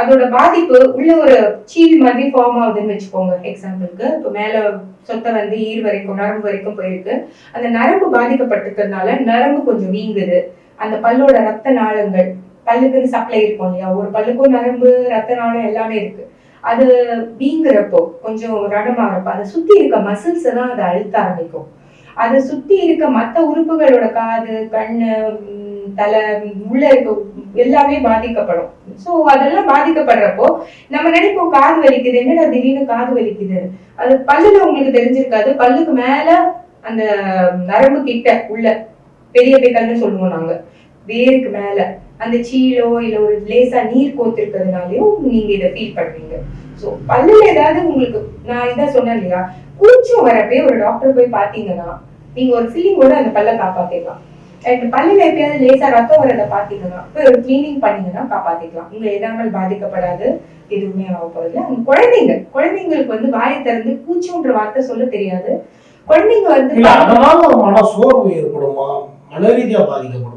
அதோட பாதிப்பு உள்ள ஒரு சீல் மாதிரி ஃபார்ம் ஆகுதுன்னு வச்சுக்கோங்க. எக்ஸாம்பிளுக்கு இப்போ மேல சொத்த வந்து ஈர் வரைக்கும் நரம்பு வரைக்கும் போயிருக்கு. அந்த நரம்பு பாதிக்கப்பட்டிருக்கிறதுனால நரம்பு கொஞ்சம் வீங்குது. அந்த பல்லோட ரத்த நாளங்கள், பல்லுக்குன்னு சப்ளை இருக்கும் இல்லையா, ஒரு பல்லுக்கும் நரம்பு ரத்த நாளம் எல்லாமே இருக்கு. அது வீங்குறப்போ கொஞ்சம் ரணமாகறப்போ அதை சுத்தி இருக்க மசில்ஸ் தான் அதை அழுத்த ஆரம்பிக்கும். அதை சுத்தி இருக்க மற்ற உறுப்புகளோட காது, கண்ணு, தலை, உள்ள இருக்க எல்லாமே பாதிக்கப்படும். சோ அதெல்லாம் பாதிக்கப்படுறப்போ நம்ம நினைப்போம் காது வலிக்குது, என்னடா திடீர்னு காது வலிக்குது. அது பல்லுல உங்களுக்கு தெரிஞ்சிருக்காது. பல்லுக்கு மேல அந்த நரம்பு கிட்ட உள்ள பெரிய பெக்கல்னு சொல்லுவோம் நாங்க, வேருக்கு மேல அந்த சீலோ இல்ல ஒரு லேசா நீர் கோத்திருக்கிறதுனாலயும் நீங்க இதை ஃபீல் பண்ணுவீங்க. சோ பல்லுல ஏதாவது உங்களுக்கு, நான் இதான் சொன்னேன் இல்லையா, கூச்சம் வரப்பே ஒரு டாக்டர் போய் பாத்தீங்கன்னா நீங்க ஒரு ஃபீலிங்கோட அந்த பல்ல காப்பாத்திடலாம். அண்ட் பல்லுல எப்பயாவது லேசா ரத்தம் வரத பாத்தீங்கன்னா போய் ஒரு கிளீனிங் பண்ணீங்கன்னா காப்பாத்திக்கலாம். உங்க எதாமல் பாதிக்கப்படாது, எதுவுமே ஆக போறது. அந்த குழந்தைங்களுக்கு வந்து வாயை திறந்து கூச்சம்ன்ற வார்த்தை சொல்ல தெரியாது. குழந்தைங்க வந்து மன சோர்வு ஏற்படுமா, மன ரீதியா பாதிக்கப்படுமா?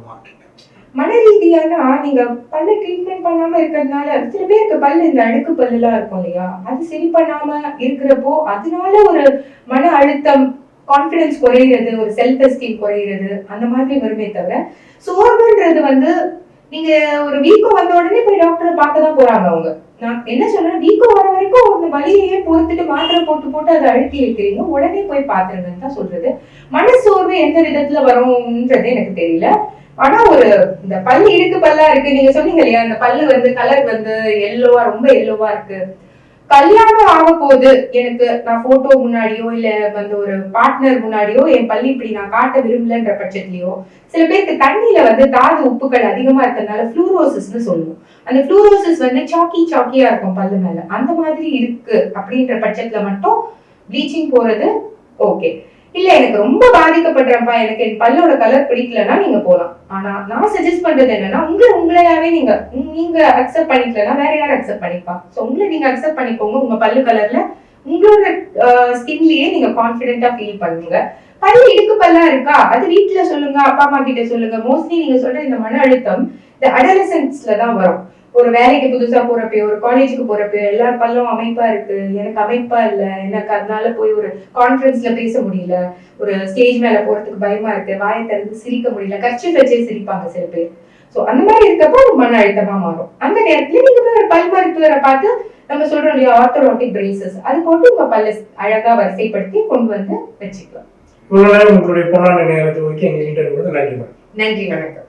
மன ரீதியானா நீங்க பல்ல ட்ரீட்மெண்ட் பண்ணாம இருக்கிறதுனால, சில பேருக்கு பல்லு இந்த அடுக்கு பல்லு எல்லாம் இருக்கும் இல்லையா, அது சரி பண்ணாம இருக்கிறப்போ அதனால ஒரு மன அழுத்தம், கான்பிடன்ஸ் குறையிறது, ஒரு செல்ஃப் எஸ்டீம் குறையிறது, அந்த மாதிரி வருமே தவிர சோர்வுன்றது வந்து நீங்க ஒரு வீக்கம் வந்த உடனே போய் டாக்டரை பார்க்க தான் போறாங்க அவங்க. நான் என்ன சொல்றேன், வீக்கம் வர வரைக்கும் அந்த வலியையே பொறுத்துட்டு மாத்திரை போட்டு அதை அழுத்தி வைக்கிறீங்க, உடனே போய் பாத்துருங்கன்னு தான் சொல்றது. மனசோர்வு எந்த விதத்துல வரும்ன்றது எனக்கு தெரியல. ஆனா ஒரு இந்த பல்லு இருக்கு பல்லா இருக்கு, நீங்க சொன்னீங்க இல்லையா, அந்த பல்லு வந்து கலர் வந்து எல்லோவா, ரொம்ப எல்லோவா இருக்கு. கல்யாணம் ஆக போது எனக்கு, நான் போட்டோ முன்னாடியோ இல்ல வந்து ஒரு பார்ட்னர் முன்னாடியோ என் பல்லு இப்படி நான் காட்ட விரும்பலன்ற பட்சத்திலயோ, சில பேருக்கு தண்ணியில வந்து தாது உப்புகள் அதிகமா இருக்கிறதுனால ஃப்ளூரோசிஸ்னு சொல்லுவோம். அந்த ஃப்ளூரோசிஸ் வந்து சாக்கியா இருக்கும் பல்லு மேல, அந்த மாதிரி இருக்கு அப்படின்ற பட்சத்துல மட்டும் ப்ளீச்சிங் போறது ஓகே. இல்ல எனக்கு ரொம்ப பாதிக்கப்படுறப்பா, எனக்கு என் பல்லோட கலர் பிடிக்கலன்னா நீங்க போலாம். ஆனா நான் சஜஸ்ட் பண்றது என்னன்னா, உங்களையாவே நீங்க அக்செப்ட் பண்ணிக்கலன்னா வேற யாரும் அக்செப்ட் பண்ணிப்பா. சோ உங்களை நீங்க அக்செப்ட் பண்ணிக்கோங்க. உங்க பல்லு கலர்ல உங்களோட ஸ்கின்லயே நீங்க கான்பிடென்ட்டா ஃபீல் பண்ணுங்க. பல்லு இடுக்கு பல்லா இருக்கா, அது வீட்டுல சொல்லுங்க, அப்பா அம்மா கிட்ட சொல்லுங்க. மோஸ்ட்லி நீங்க சொல்ற இந்த மன அழுத்தம் இந்த அடலசன்ஸ்ல தான் வரும். ஒரு வேலைக்கு புதுசா போறப்ப, ஒரு காலேஜுக்கு போறப்ப எல்லா பல்லும் அமைப்பா இருக்கு, எனக்கு அமைப்பா இல்ல, எனக்கு அதனால போய் ஒரு கான்ஃபரன்ஸ்ல பேச முடியல, ஒரு ஸ்டேஜ் மேல போறதுக்கு பயமா இருக்கு, வாயை திறந்து சிரிக்க முடியல, கர்ச்சீஃப் வச்சே சிரிப்பாங்க சில பேர். சோ அந்த மாதிரி இருக்கப்போ மன அழுத்தமா மாறும். அந்த நேரத்துல நீங்க போய் ஒரு பல் மருத்துவரை பார்த்து, நம்ம சொல்றோம் இல்லையா ஆர்த்தோடான்டிக் பிரேசஸ், அது போட்டு உங்க பல்ல அழகா வரிசைப்படுத்தி கொண்டு வந்து வச்சுக்கலாம். உங்களுடைய பொன்னான நேரத்தை நன்றி. நன்றி, வணக்கம்.